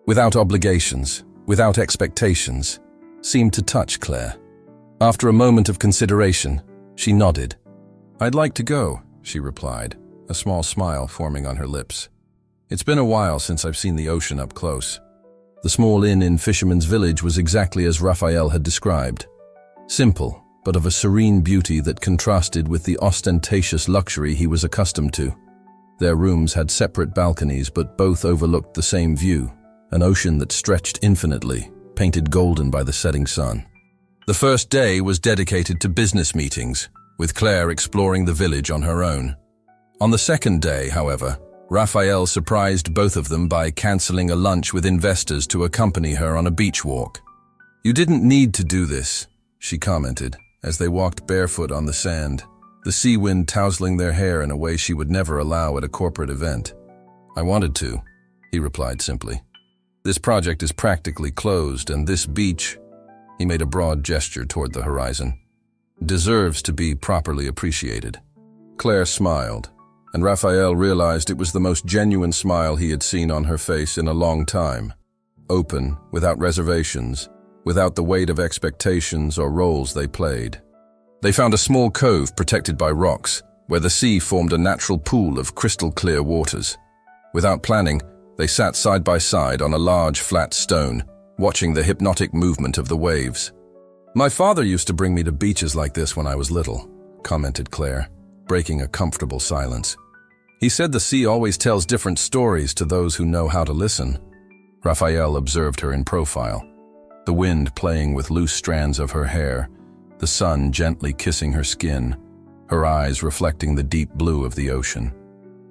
without obligations, without expectations, seemed to touch Claire. After a moment of consideration, she nodded. "I'd like to go," she replied, a small smile forming on her lips. "It's been a while since I've seen the ocean up close." The small inn in Fisherman's Village was exactly as Raphael had described. Simple, but of a serene beauty that contrasted with the ostentatious luxury he was accustomed to. Their rooms had separate balconies, but both overlooked the same view, an ocean that stretched infinitely, painted golden by the setting sun. The first day was dedicated to business meetings, with Claire exploring the village on her own. On the second day, however, Raphael surprised both of them by cancelling a lunch with investors to accompany her on a beach walk. "You didn't need to do this," she commented, as they walked barefoot on the sand, the sea wind tousling their hair in a way she would never allow at a corporate event. "I wanted to," he replied simply. "This project is practically closed, and this beach," he made a broad gesture toward the horizon, "deserves to be properly appreciated." Claire smiled, and Raphael realized it was the most genuine smile he had seen on her face in a long time. Open, without reservations, without the weight of expectations or roles they played. They found a small cove protected by rocks, where the sea formed a natural pool of crystal-clear waters. Without planning, they sat side by side on a large, flat stone, watching the hypnotic movement of the waves. "My father used to bring me to beaches like this when I was little," commented Claire, breaking a comfortable silence. "He said the sea always tells different stories to those who know how to listen." Raphael observed her in profile, the wind playing with loose strands of her hair, the sun gently kissing her skin, her eyes reflecting the deep blue of the ocean.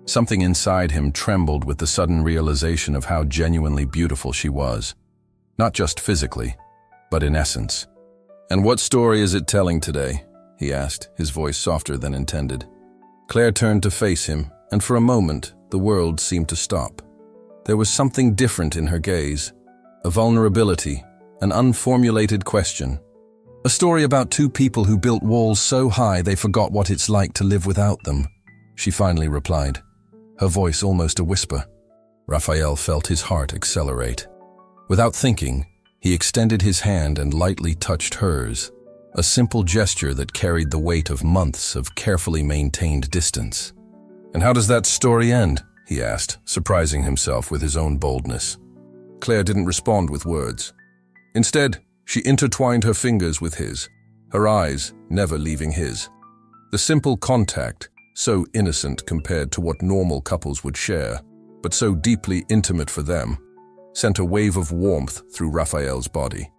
Something inside him trembled with the sudden realization of how genuinely beautiful she was, not just physically, but in essence. "And what story is it telling today?" he asked, his voice softer than intended. Claire turned to face him, and for a moment, the world seemed to stop. There was something different in her gaze, a vulnerability, an unformulated question. "A story about two people who built walls so high they forgot what it's like to live without them," she finally replied, her voice almost a whisper. Raphael felt his heart accelerate. Without thinking, he extended his hand and lightly touched hers, a simple gesture that carried the weight of months of carefully maintained distance. "And how does that story end?" he asked, surprising himself with his own boldness. Claire didn't respond with words. Instead, she intertwined her fingers with his, her eyes never leaving his. The simple contact, so innocent compared to what normal couples would share, but so deeply intimate for them, sent a wave of warmth through Raphael's body.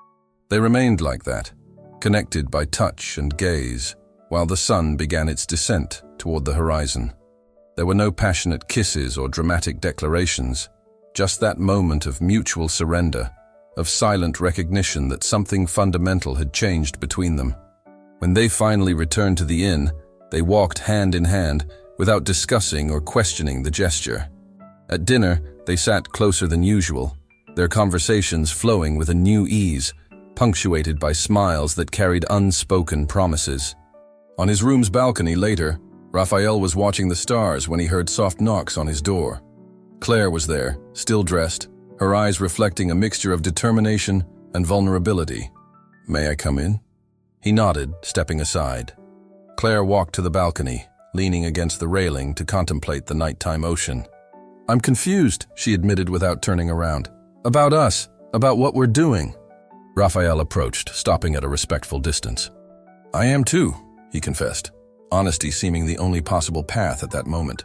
They remained like that, connected by touch and gaze, while the sun began its descent toward the horizon. There were no passionate kisses or dramatic declarations, just that moment of mutual surrender, of silent recognition that something fundamental had changed between them. When they finally returned to the inn, they walked hand in hand without discussing or questioning the gesture. At dinner, they sat closer than usual, their conversations flowing with a new ease, punctuated by smiles that carried unspoken promises. On his room's balcony later, Raphael was watching the stars when he heard soft knocks on his door. Claire was there, still dressed, her eyes reflecting a mixture of determination and vulnerability. "May I come in?" He nodded, stepping aside. Claire walked to the balcony, leaning against the railing to contemplate the nighttime ocean. "I'm confused," she admitted without turning around. "About us, about what we're doing." Raphael approached, stopping at a respectful distance. "I am too," he confessed, honesty seeming the only possible path at that moment.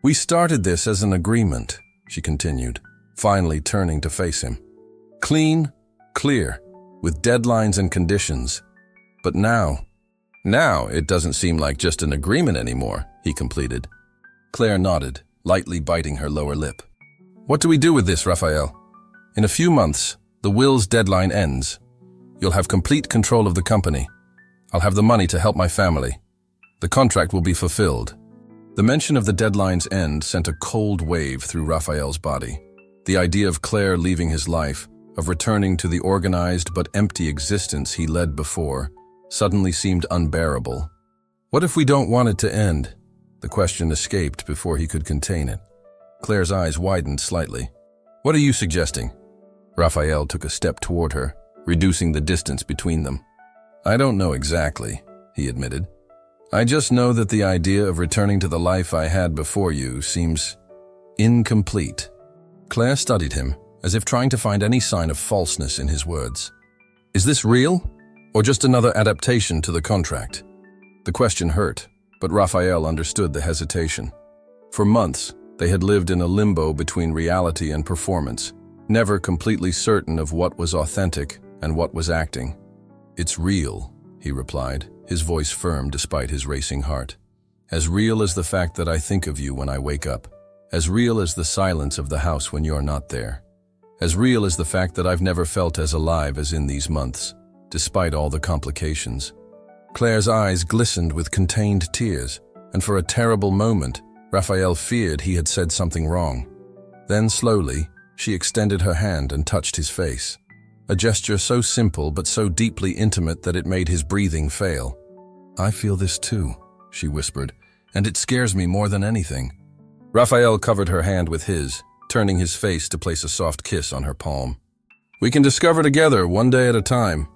"We started this as an agreement," she continued, finally turning to face him. "Clean, clear, with deadlines and conditions. But now it doesn't seem like just an agreement anymore," he completed. Claire nodded, lightly biting her lower lip. "What do we do with this, Raphael? In a few months, the will's deadline ends. You'll have complete control of the company. I'll have the money to help my family. The contract will be fulfilled." The mention of the deadline's end sent a cold wave through Raphael's body. The idea of Claire leaving his life, of returning to the organized but empty existence he led before, suddenly seemed unbearable. "What if we don't want it to end?" The question escaped before he could contain it. Claire's eyes widened slightly. "What are you suggesting?" Raphael took a step toward her, reducing the distance between them. "I don't know exactly," he admitted. "I just know that the idea of returning to the life I had before you seems incomplete." Claire studied him, as if trying to find any sign of falseness in his words. "Is this real, or just another adaptation to the contract?" The question hurt, but Raphael understood the hesitation. For months, they had lived in a limbo between reality and performance, never completely certain of what was authentic and what was acting. "It's real," he replied, his voice firm despite his racing heart. "As real as the fact that I think of you when I wake up. As real as the silence of the house when you're not there. As real as the fact that I've never felt as alive as in these months, despite all the complications." Claire's eyes glistened with contained tears, and for a terrible moment, Raphael feared he had said something wrong. Then slowly, she extended her hand and touched his face. A gesture so simple but so deeply intimate that it made his breathing fail. "I feel this too," she whispered, "and it scares me more than anything." Raphael covered her hand with his, turning his face to place a soft kiss on her palm. "We can discover together, one day at a time."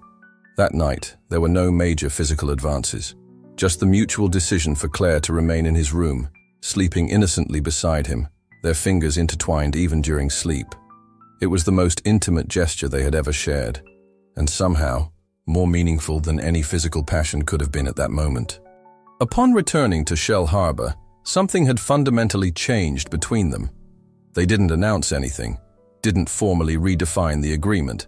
That night, there were no major physical advances, just the mutual decision for Claire to remain in his room, sleeping innocently beside him, their fingers intertwined even during sleep. It was the most intimate gesture they had ever shared, and somehow, more meaningful than any physical passion could have been at that moment. Upon returning to Shell Harbor, something had fundamentally changed between them. They didn't announce anything, didn't formally redefine the agreement,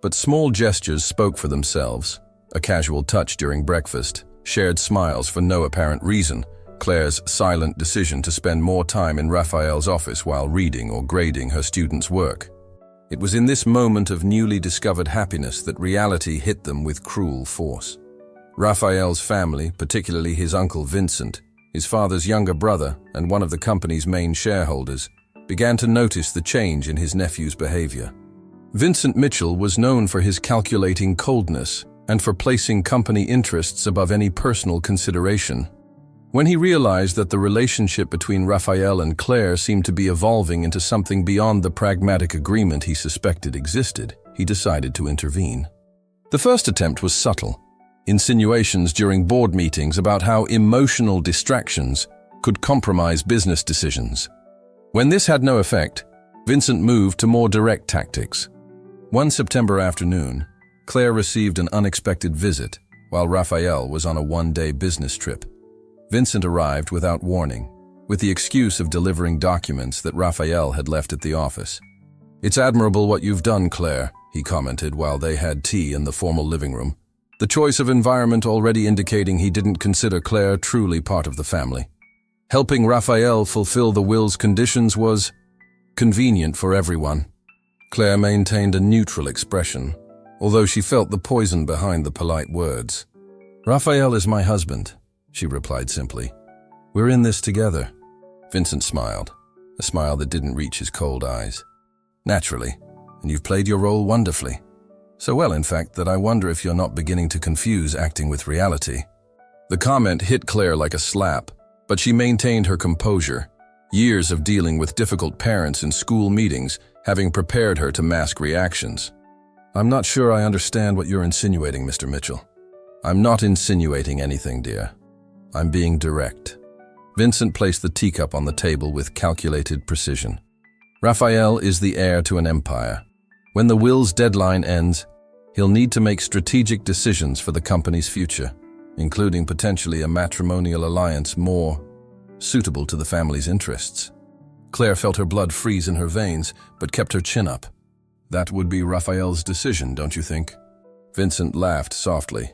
but small gestures spoke for themselves. A casual touch during breakfast, shared smiles for no apparent reason, Claire's silent decision to spend more time in Raphael's office while reading or grading her students' work. It was in this moment of newly discovered happiness that reality hit them with cruel force. Raphael's family, particularly his uncle Vincent, his father's younger brother and one of the company's main shareholders, began to notice the change in his nephew's behavior. Vincent Mitchell was known for his calculating coldness and for placing company interests above any personal consideration. When he realized that the relationship between Raphael and Claire seemed to be evolving into something beyond the pragmatic agreement he suspected existed, he decided to intervene. The first attempt was subtle, insinuations during board meetings about how emotional distractions could compromise business decisions. When this had no effect, Vincent moved to more direct tactics. One September afternoon, Claire received an unexpected visit while Raphael was on a one-day business trip. Vincent arrived without warning, with the excuse of delivering documents that Raphael had left at the office. "It's admirable what you've done, Claire," he commented while they had tea in the formal living room, the choice of environment already indicating he didn't consider Claire truly part of the family. Helping Raphael fulfill the will's conditions was convenient for everyone. Claire maintained a neutral expression, although she felt the poison behind the polite words. "Raphael is my husband," she replied simply. "We're in this together." Vincent smiled, a smile that didn't reach his cold eyes. "Naturally, and you've played your role wonderfully. So well, in fact, that I wonder if you're not beginning to confuse acting with reality." The comment hit Claire like a slap, but she maintained her composure, years of dealing with difficult parents in school meetings having prepared her to mask reactions. "I'm not sure I understand what you're insinuating, Mr. Mitchell." "I'm not insinuating anything, dear. I'm being direct." Vincent placed the teacup on the table with calculated precision. "Raphael is the heir to an empire. When the will's deadline ends, he'll need to make strategic decisions for the company's future, including potentially a matrimonial alliance more suitable to the family's interests." Claire felt her blood freeze in her veins, but kept her chin up. "That would be Raphael's decision, don't you think?" Vincent laughed softly.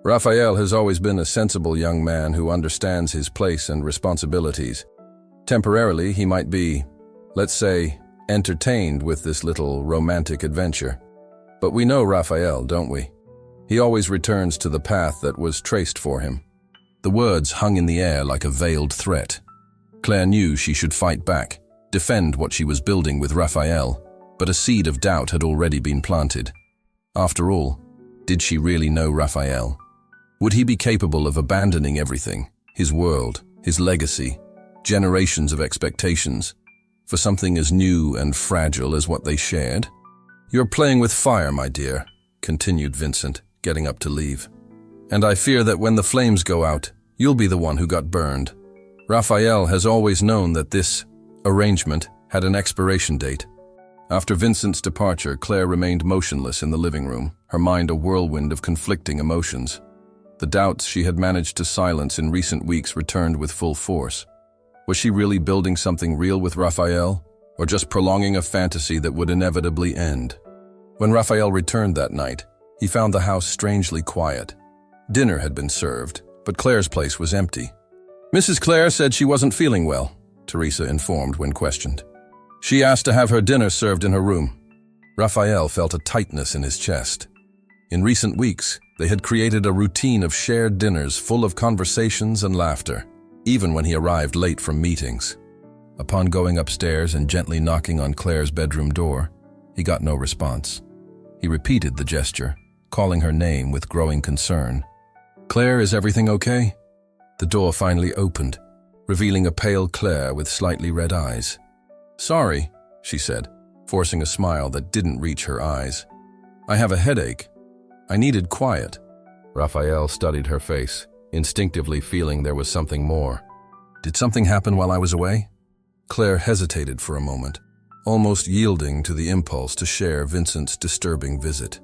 "Raphael has always been a sensible young man who understands his place and responsibilities. Temporarily, he might be, let's say, entertained with this little romantic adventure. But we know Raphael, don't we? He always returns to the path that was traced for him." The words hung in the air like a veiled threat. Claire knew she should fight back, defend what she was building with Raphael, but a seed of doubt had already been planted. After all, did she really know Raphael? Would he be capable of abandoning everything, his world, his legacy, generations of expectations, for something as new and fragile as what they shared? "You're playing with fire, my dear," continued Vincent, getting up to leave. And I fear that when the flames go out, you'll be the one who got burned. Raphael has always known that this arrangement had an expiration date. After Vincent's departure, Claire remained motionless in the living room, her mind a whirlwind of conflicting emotions. The doubts she had managed to silence in recent weeks returned with full force. Was she really building something real with Raphael, or just prolonging a fantasy that would inevitably end? When Raphael returned that night, he found the house strangely quiet. Dinner had been served, but Claire's place was empty. Mrs. Claire said she wasn't feeling well, Teresa informed when questioned. She asked to have her dinner served in her room. Raphael felt a tightness in his chest. In recent weeks, they had created a routine of shared dinners full of conversations and laughter, even when he arrived late from meetings. Upon going upstairs and gently knocking on Claire's bedroom door, he got no response. He repeated the gesture, calling her name with growing concern. "Claire, is everything okay?" The door finally opened, revealing a pale Claire with slightly red eyes. "Sorry," she said, forcing a smile that didn't reach her eyes. "I have a headache. I needed quiet." Raphael studied her face, instinctively feeling there was something more. "Did something happen while I was away?" Claire hesitated for a moment, almost yielding to the impulse to share Vincent's disturbing visit.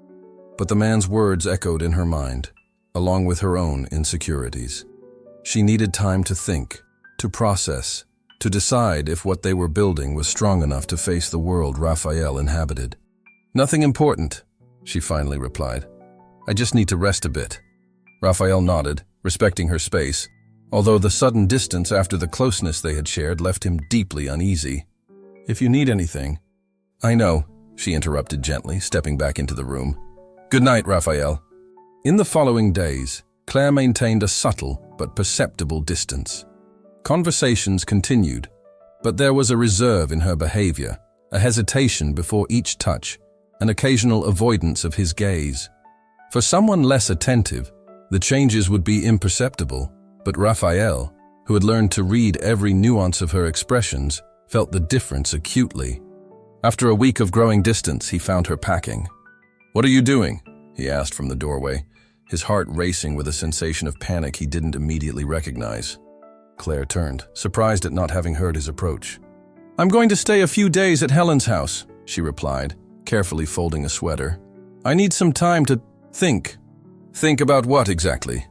But the man's words echoed in her mind, along with her own insecurities. She needed time to think, to process, to decide if what they were building was strong enough to face the world Raphael inhabited. "Nothing important," she finally replied. "I just need to rest a bit." Raphael nodded, respecting her space, although the sudden distance after the closeness they had shared left him deeply uneasy. "If you need anything—" "I know," she interrupted gently, stepping back into the room. "Good night, Raphael." In the following days, Claire maintained a subtle but perceptible distance. Conversations continued, but there was a reserve in her behavior, a hesitation before each touch, an occasional avoidance of his gaze. For someone less attentive, the changes would be imperceptible, but Raphael, who had learned to read every nuance of her expressions, felt the difference acutely. After a week of growing distance, he found her packing. "What are you doing?" he asked from the doorway, his heart racing with a sensation of panic he didn't immediately recognize. Claire turned, surprised at not having heard his approach. "I'm going to stay a few days at Helen's house," she replied, carefully folding a sweater. "I need some time to think." "Think about what exactly?"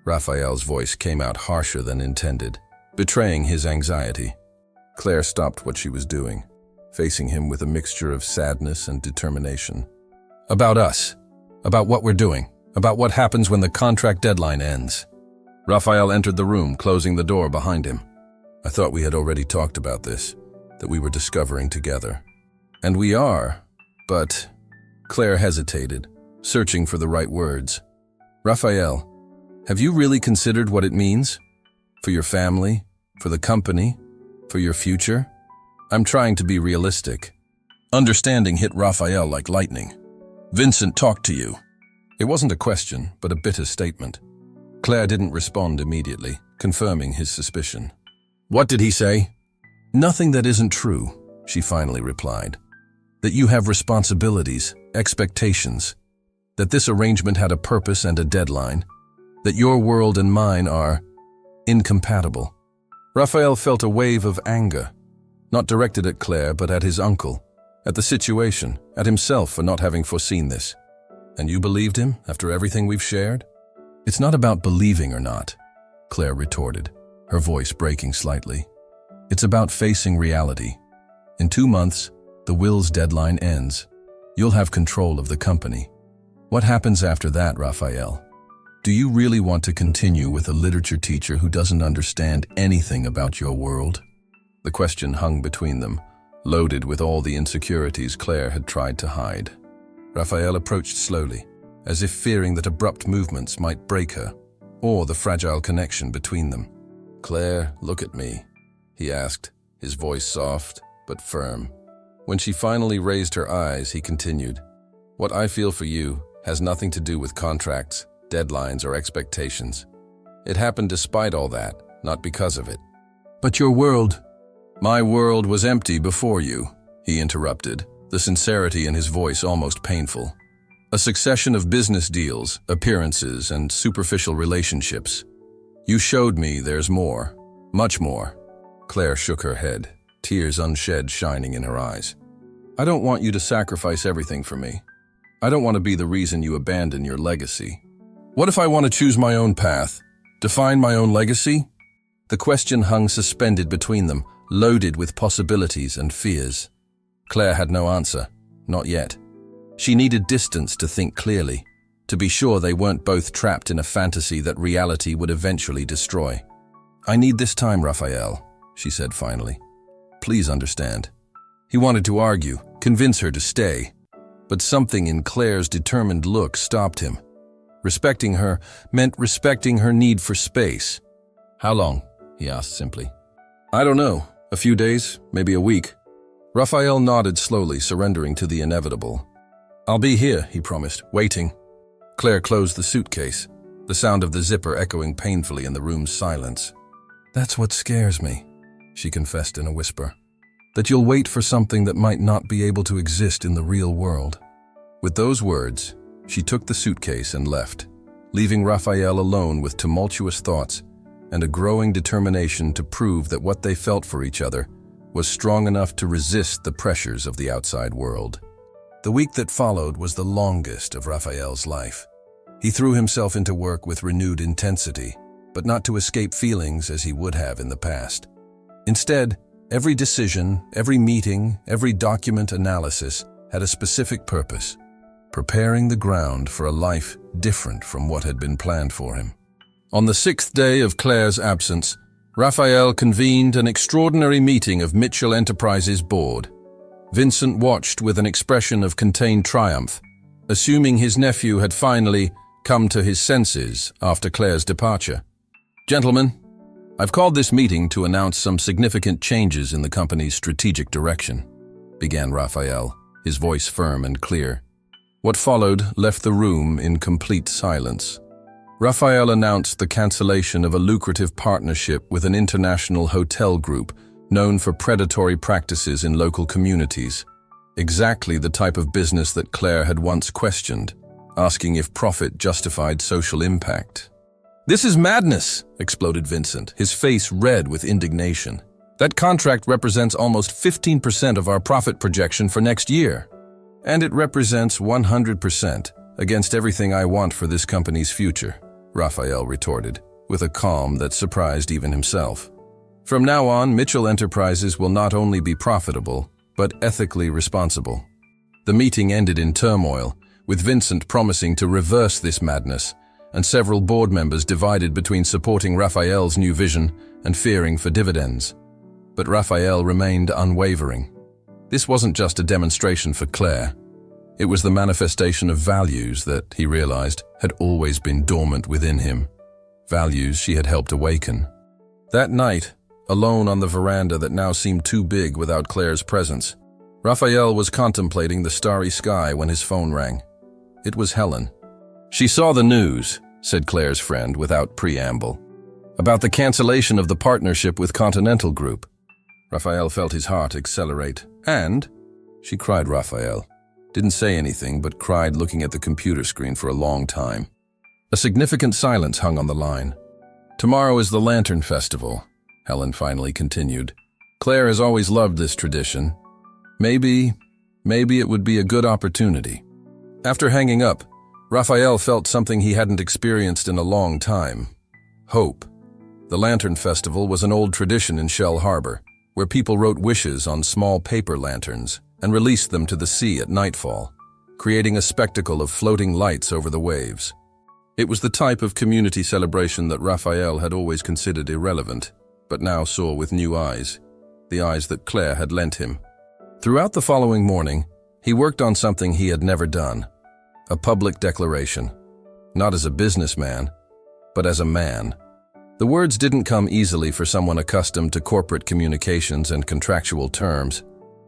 Raphael's voice came out harsher than intended, betraying his anxiety. Claire stopped what she was doing, facing him with a mixture of sadness and determination. "About us. About what we're doing. About what happens when the contract deadline ends." Raphael entered the room, closing the door behind him. "I thought we had already talked about this, that we were discovering together." "And we are, but—" Claire hesitated, searching for the right words. "Raphael, have you really considered what it means? For your family, for the company, for your future?" "I'm trying to be realistic." Understanding hit Raphael like lightning. "Vincent talked to you." It wasn't a question, but a bitter statement. Claire didn't respond immediately, confirming his suspicion. "What did he say?" "Nothing that isn't true," she finally replied. "That you have responsibilities, expectations, that this arrangement had a purpose and a deadline, that your world and mine are incompatible." Raphael felt a wave of anger, not directed at Claire but at his uncle, at the situation, at himself for not having foreseen this. "And you believed him after everything we've shared?" "It's not about believing or not," Claire retorted, her voice breaking slightly. "It's about facing reality. In 2 months, the will's deadline ends. You'll have control of the company. What happens after that, Raphael? Do you really want to continue with a literature teacher who doesn't understand anything about your world?" The question hung between them, loaded with all the insecurities Claire had tried to hide. Raphael approached slowly, as if fearing that abrupt movements might break her, or the fragile connection between them. "Claire, look at me," he asked, his voice soft but firm. When she finally raised her eyes, he continued, "What I feel for you has nothing to do with contracts, deadlines, or expectations. It happened despite all that, not because of it." "But your world—" "My world was empty before you," he interrupted, the sincerity in his voice almost painful. A succession of business deals, appearances, and superficial relationships. You showed me there's more, much more. Claire shook her head, tears unshed shining in her eyes. I don't want you to sacrifice everything for me. I don't want to be the reason you abandon your legacy. What if I want to choose my own path, define my own legacy? The question hung suspended between them, loaded with possibilities and fears. Claire had no answer, not yet. She needed distance to think clearly, to be sure they weren't both trapped in a fantasy that reality would eventually destroy. I need this time, Raphael, she said finally. Please understand. He wanted to argue, convince her to stay, but something in Claire's determined look stopped him. Respecting her meant respecting her need for space. How long? He asked simply. I don't know. A few days, maybe a week. Raphael nodded slowly, surrendering to the inevitable. I'll be here, he promised, waiting. Claire closed the suitcase, the sound of the zipper echoing painfully in the room's silence. That's what scares me, she confessed in a whisper. That you'll wait for something that might not be able to exist in the real world. With those words, she took the suitcase and left, leaving Raphael alone with tumultuous thoughts and a growing determination to prove that what they felt for each other was strong enough to resist the pressures of the outside world. The week that followed was the longest of Raphael's life. He threw himself into work with renewed intensity, but not to escape feelings as he would have in the past. Instead, every decision, every meeting, every document analysis had a specific purpose, preparing the ground for a life different from what had been planned for him. On the 6th day of Claire's absence, Raphael convened an extraordinary meeting of Mitchell Enterprises' board. Vincent watched with an expression of contained triumph, assuming his nephew had finally come to his senses after Claire's departure. Gentlemen, I've called this meeting to announce some significant changes in the company's strategic direction, began Raphael, his voice firm and clear. What followed left the room in complete silence. Raphael announced the cancellation of a lucrative partnership with an international hotel group known for predatory practices in local communities. Exactly the type of business that Claire had once questioned, asking if profit justified social impact. This is madness, exploded Vincent, his face red with indignation. That contract represents almost 15% of our profit projection for next year. And it represents 100% against everything I want for this company's future, Raphael retorted, with a calm that surprised even himself. From now on, Mitchell Enterprises will not only be profitable, but ethically responsible. The meeting ended in turmoil, with Vincent promising to reverse this madness, and several board members divided between supporting Raphael's new vision and fearing for dividends. But Raphael remained unwavering. This wasn't just a demonstration for Claire. It was the manifestation of values that, he realized, had always been dormant within him. Values she had helped awaken. That night, alone on the veranda that now seemed too big without Claire's presence, Raphael was contemplating the starry sky when his phone rang. It was Helen. She saw the news, said Claire's friend without preamble, about the cancellation of the partnership with Continental Group. Raphael felt his heart accelerate. And, she cried Raphael, didn't say anything but cried looking at the computer screen for a long time. A significant silence hung on the line. Tomorrow is the Lantern Festival, Helen finally continued. Claire has always loved this tradition. Maybe it would be a good opportunity. After hanging up, Raphael felt something he hadn't experienced in a long time. Hope. The Lantern Festival was an old tradition in Shell Harbor, where people wrote wishes on small paper lanterns and released them to the sea at nightfall, creating a spectacle of floating lights over the waves. It was the type of community celebration that Raphael had always considered irrelevant, but now saw with new eyes, the eyes that Claire had lent him. Throughout the following morning, he worked on something he had never done, a public declaration, not as a businessman, but as a man. The words didn't come easily for someone accustomed to corporate communications and contractual terms,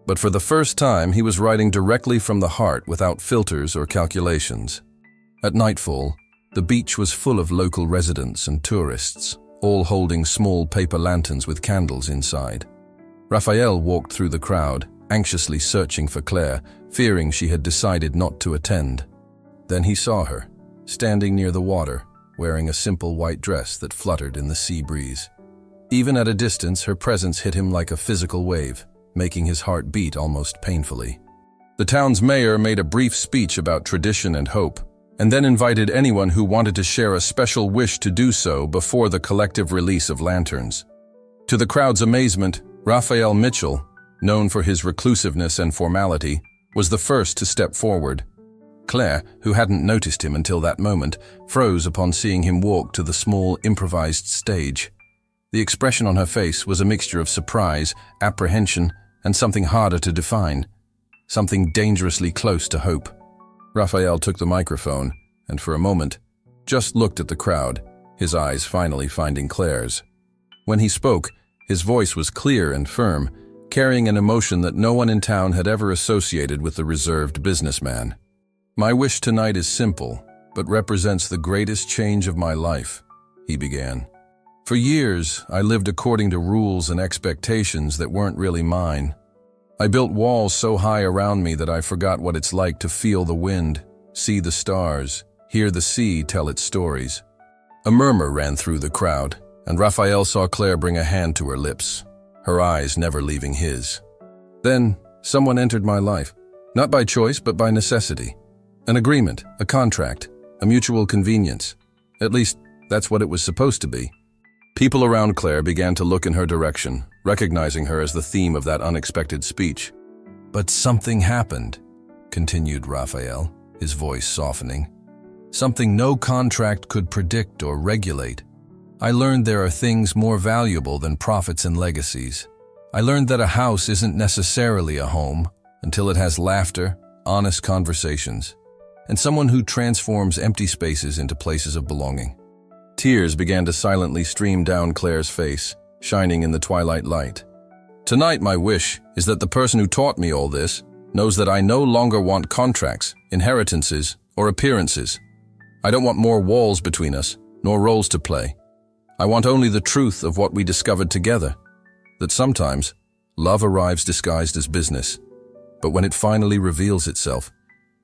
but for the first time he was writing directly from the heart without filters or calculations. At nightfall, the beach was full of local residents and tourists, all holding small paper lanterns with candles inside. Raphael walked through the crowd, anxiously searching for Claire, fearing she had decided not to attend. Then he saw her, standing near the water, wearing a simple white dress that fluttered in the sea breeze. Even at a distance, her presence hit him like a physical wave, making his heart beat almost painfully. The town's mayor made a brief speech about tradition and hope, and then invited anyone who wanted to share a special wish to do so before the collective release of lanterns. To the crowd's amazement, Raphael Mitchell, known for his reclusiveness and formality, was the first to step forward. Claire, who hadn't noticed him until that moment, froze upon seeing him walk to the small, improvised stage. The expression on her face was a mixture of surprise, apprehension, and something harder to define, something dangerously close to hope. Raphael took the microphone and, for a moment, just looked at the crowd, his eyes finally finding Claire's. When he spoke, his voice was clear and firm, carrying an emotion that no one in town had ever associated with the reserved businessman. "My wish tonight is simple, but represents the greatest change of my life," he began. "For years, I lived according to rules and expectations that weren't really mine. I built walls so high around me that I forgot what it's like to feel the wind, see the stars, hear the sea tell its stories." A murmur ran through the crowd, and Raphael saw Claire bring a hand to her lips, her eyes never leaving his. "Then, someone entered my life, not by choice but by necessity. An agreement, a contract, a mutual convenience. At least, that's what it was supposed to be." People around Claire began to look in her direction, recognizing her as the theme of that unexpected speech. "But something happened," continued Raphael, his voice softening. "Something no contract could predict or regulate. I learned there are things more valuable than profits and legacies. I learned that a house isn't necessarily a home until it has laughter, honest conversations, and someone who transforms empty spaces into places of belonging." Tears began to silently stream down Claire's face, shining in the twilight light. "Tonight my wish is that the person who taught me all this knows that I no longer want contracts, inheritances, or appearances. I don't want more walls between us, nor roles to play. I want only the truth of what we discovered together, that sometimes love arrives disguised as business, but when it finally reveals itself,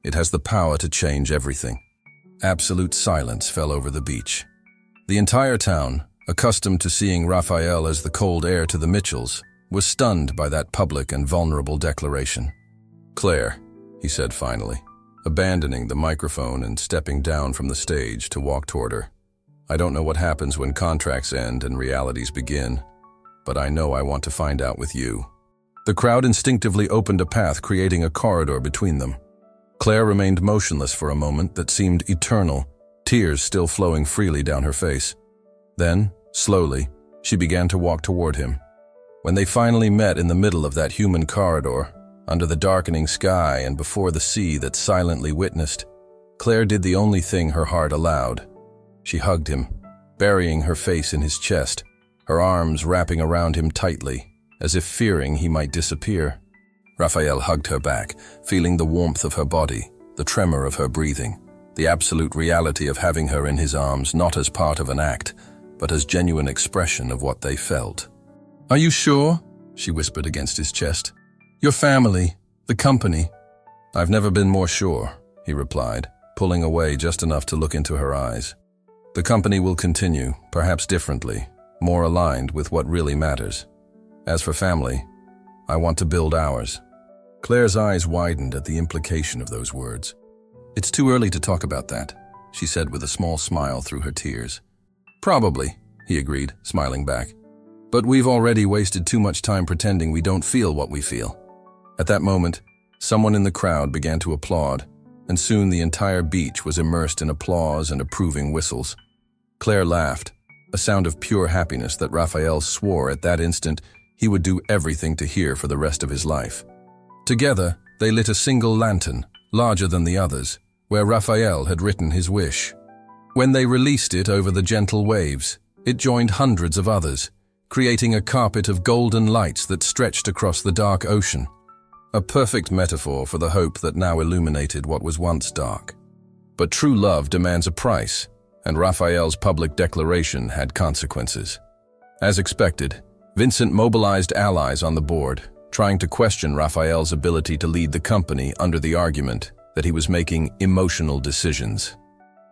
it has the power to change everything." Absolute silence fell over the beach. The entire town, accustomed to seeing Raphael as the cold heir to the Mitchells, was stunned by that public and vulnerable declaration. "Claire," he said finally, abandoning the microphone and stepping down from the stage to walk toward her. "I don't know what happens when contracts end and realities begin, but I know I want to find out with you." The crowd instinctively opened a path, creating a corridor between them. Claire remained motionless for a moment that seemed eternal, tears still flowing freely down her face. Then, slowly, she began to walk toward him. When they finally met in the middle of that human corridor, under the darkening sky and before the sea that silently witnessed, Claire did the only thing her heart allowed. She hugged him, burying her face in his chest, her arms wrapping around him tightly, as if fearing he might disappear. Raphael hugged her back, feeling the warmth of her body, the tremor of her breathing, the absolute reality of having her in his arms not as part of an act, but as genuine expression of what they felt. "Are you sure?" she whispered against his chest. "Your family, the company." "I've never been more sure," he replied, pulling away just enough to look into her eyes. "The company will continue, perhaps differently, more aligned with what really matters. As for family, I want to build ours." Claire's eyes widened at the implication of those words. "It's too early to talk about that," she said with a small smile through her tears. "Probably," he agreed, smiling back. "But we've already wasted too much time pretending we don't feel what we feel." At that moment, someone in the crowd began to applaud, and soon the entire beach was immersed in applause and approving whistles. Claire laughed, a sound of pure happiness that Raphael swore at that instant he would do everything to hear for the rest of his life. Together, they lit a single lantern, larger than the others, where Raphael had written his wish. When they released it over the gentle waves, it joined hundreds of others, creating a carpet of golden lights that stretched across the dark ocean. A perfect metaphor for the hope that now illuminated what was once dark. But true love demands a price, and Raphael's public declaration had consequences. As expected, Vincent mobilized allies on the board, trying to question Raphael's ability to lead the company under the argument that he was making emotional decisions.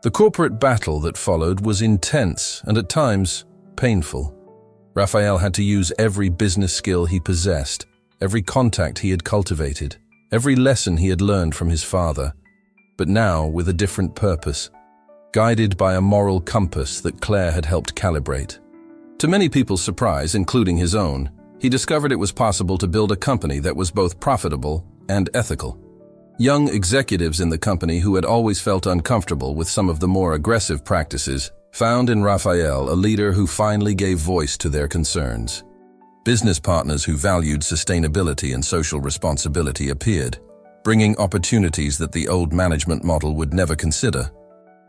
The corporate battle that followed was intense and at times painful. Raphael had to use every business skill he possessed, every contact he had cultivated, every lesson he had learned from his father, but now with a different purpose, guided by a moral compass that Claire had helped calibrate. To many people's surprise, including his own, he discovered it was possible to build a company that was both profitable and ethical. Young executives in the company who had always felt uncomfortable with some of the more aggressive practices found in Raphael a leader who finally gave voice to their concerns. Business partners who valued sustainability and social responsibility appeared, bringing opportunities that the old management model would never consider.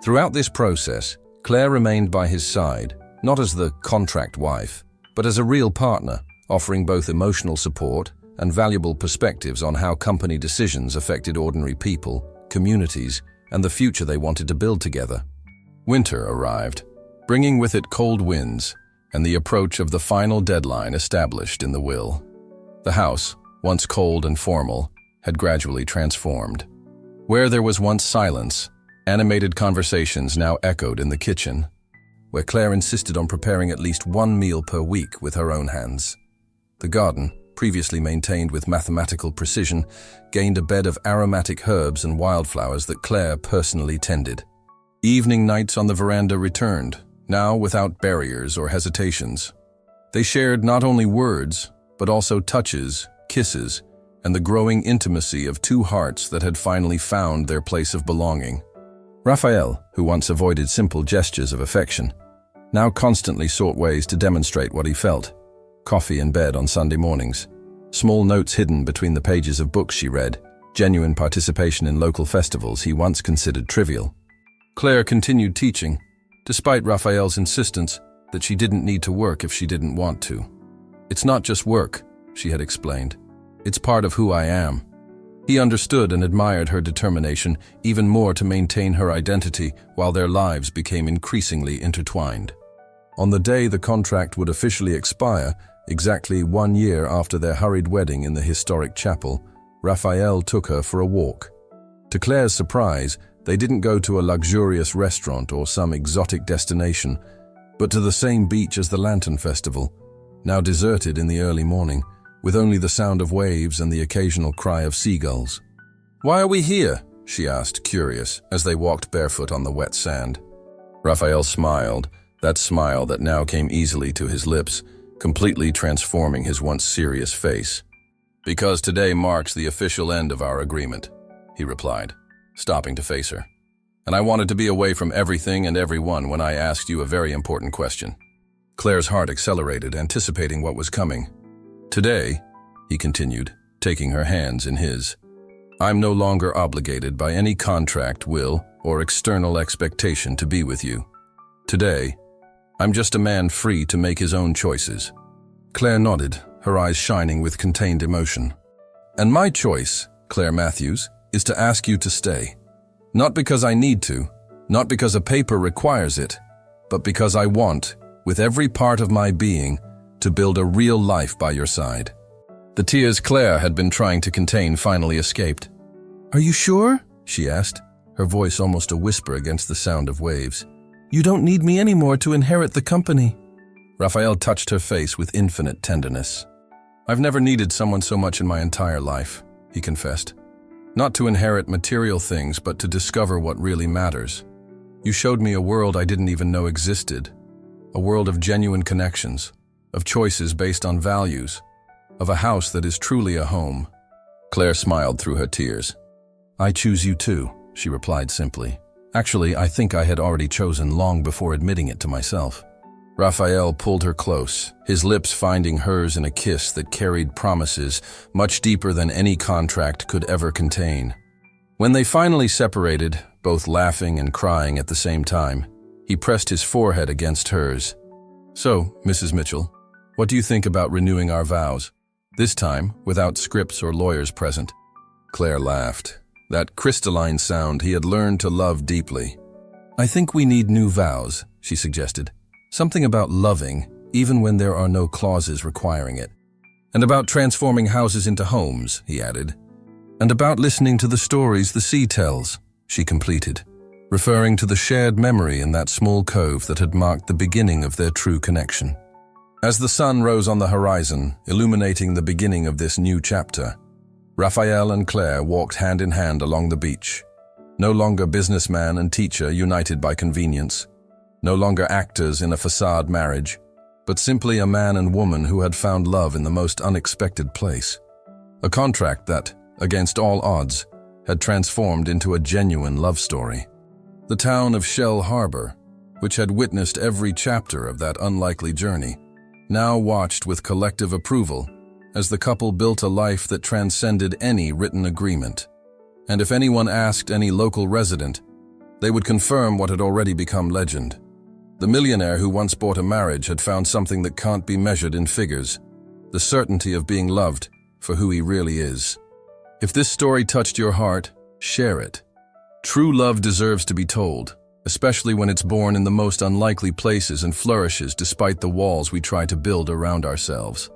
Throughout this process, Claire remained by his side, not as the contract wife, but as a real partner, offering both emotional support and valuable perspectives on how company decisions affected ordinary people, communities, and the future they wanted to build together. Winter arrived, bringing with it cold winds and the approach of the final deadline established in the will. The house, once cold and formal, had gradually transformed. Where there was once silence, animated conversations now echoed in the kitchen, where Claire insisted on preparing at least one meal per week with her own hands. The garden, previously maintained with mathematical precision, gained a bed of aromatic herbs and wildflowers that Claire personally tended. Evening nights on the veranda returned, now without barriers or hesitations. They shared not only words, but also touches, kisses, and the growing intimacy of two hearts that had finally found their place of belonging. Raphael, who once avoided simple gestures of affection, now constantly sought ways to demonstrate what he felt. Coffee in bed on Sunday mornings, small notes hidden between the pages of books she read, genuine participation in local festivals he once considered trivial. Claire continued teaching, despite Raphael's insistence that she didn't need to work if she didn't want to. "It's not just work," she had explained. "It's part of who I am." He understood and admired her determination even more to maintain her identity while their lives became increasingly intertwined. On the day the contract would officially expire, exactly 1 year after their hurried wedding in the historic chapel, Raphael took her for a walk. To Claire's surprise, they didn't go to a luxurious restaurant or some exotic destination, but to the same beach as the Lantern Festival, now deserted in the early morning, with only the sound of waves and the occasional cry of seagulls. "Why are we here?" she asked, curious, as they walked barefoot on the wet sand. Raphael smiled, that smile that now came easily to his lips, completely transforming his once serious face. "Because today marks the official end of our agreement," he replied, stopping to face her. "And I wanted to be away from everything and everyone when I asked you a very important question." Claire's heart accelerated, anticipating what was coming. "Today," he continued, taking her hands in his, "I'm no longer obligated by any contract, will, or external expectation to be with you. Today, I'm just a man free to make his own choices." Claire nodded, her eyes shining with contained emotion. "And my choice, Claire Matthews, is to ask you to stay. Not because I need to, not because a paper requires it, but because I want, with every part of my being, to build a real life by your side." The tears Claire had been trying to contain finally escaped. "Are you sure?" she asked, her voice almost a whisper against the sound of waves. "You don't need me anymore to inherit the company." Raphael touched her face with infinite tenderness. "I've never needed someone so much in my entire life," he confessed. "Not to inherit material things, but to discover what really matters. You showed me a world I didn't even know existed, a world of genuine connections, of choices based on values, of a house that is truly a home." Claire smiled through her tears. "I choose you too," she replied simply. "Actually, I think I had already chosen long before admitting it to myself." Raphael pulled her close, his lips finding hers in a kiss that carried promises much deeper than any contract could ever contain. When they finally separated, both laughing and crying at the same time, he pressed his forehead against hers. "So, Mrs. Mitchell, what do you think about renewing our vows? This time, without scripts or lawyers present." Claire laughed, that crystalline sound he had learned to love deeply. "I think we need new vows," she suggested. "Something about loving, even when there are no clauses requiring it. And about transforming houses into homes," he added. And about listening to the stories the sea tells, she completed, referring to the shared memory in that small cove that had marked the beginning of their true connection. As the sun rose on the horizon, illuminating the beginning of this new chapter, Raphael and Claire walked hand in hand along the beach, no longer businessman and teacher united by convenience, no longer actors in a facade marriage, but simply a man and woman who had found love in the most unexpected place. A contract that, against all odds, had transformed into a genuine love story. The town of Shell Harbor, which had witnessed every chapter of that unlikely journey, now watched with collective approval as the couple built a life that transcended any written agreement. And if anyone asked any local resident, they would confirm what had already become legend. The millionaire who once bought a marriage had found something that can't be measured in figures, the certainty of being loved for who he really is. If this story touched your heart, share it. True love deserves to be told, especially when it's born in the most unlikely places and flourishes despite the walls we try to build around ourselves.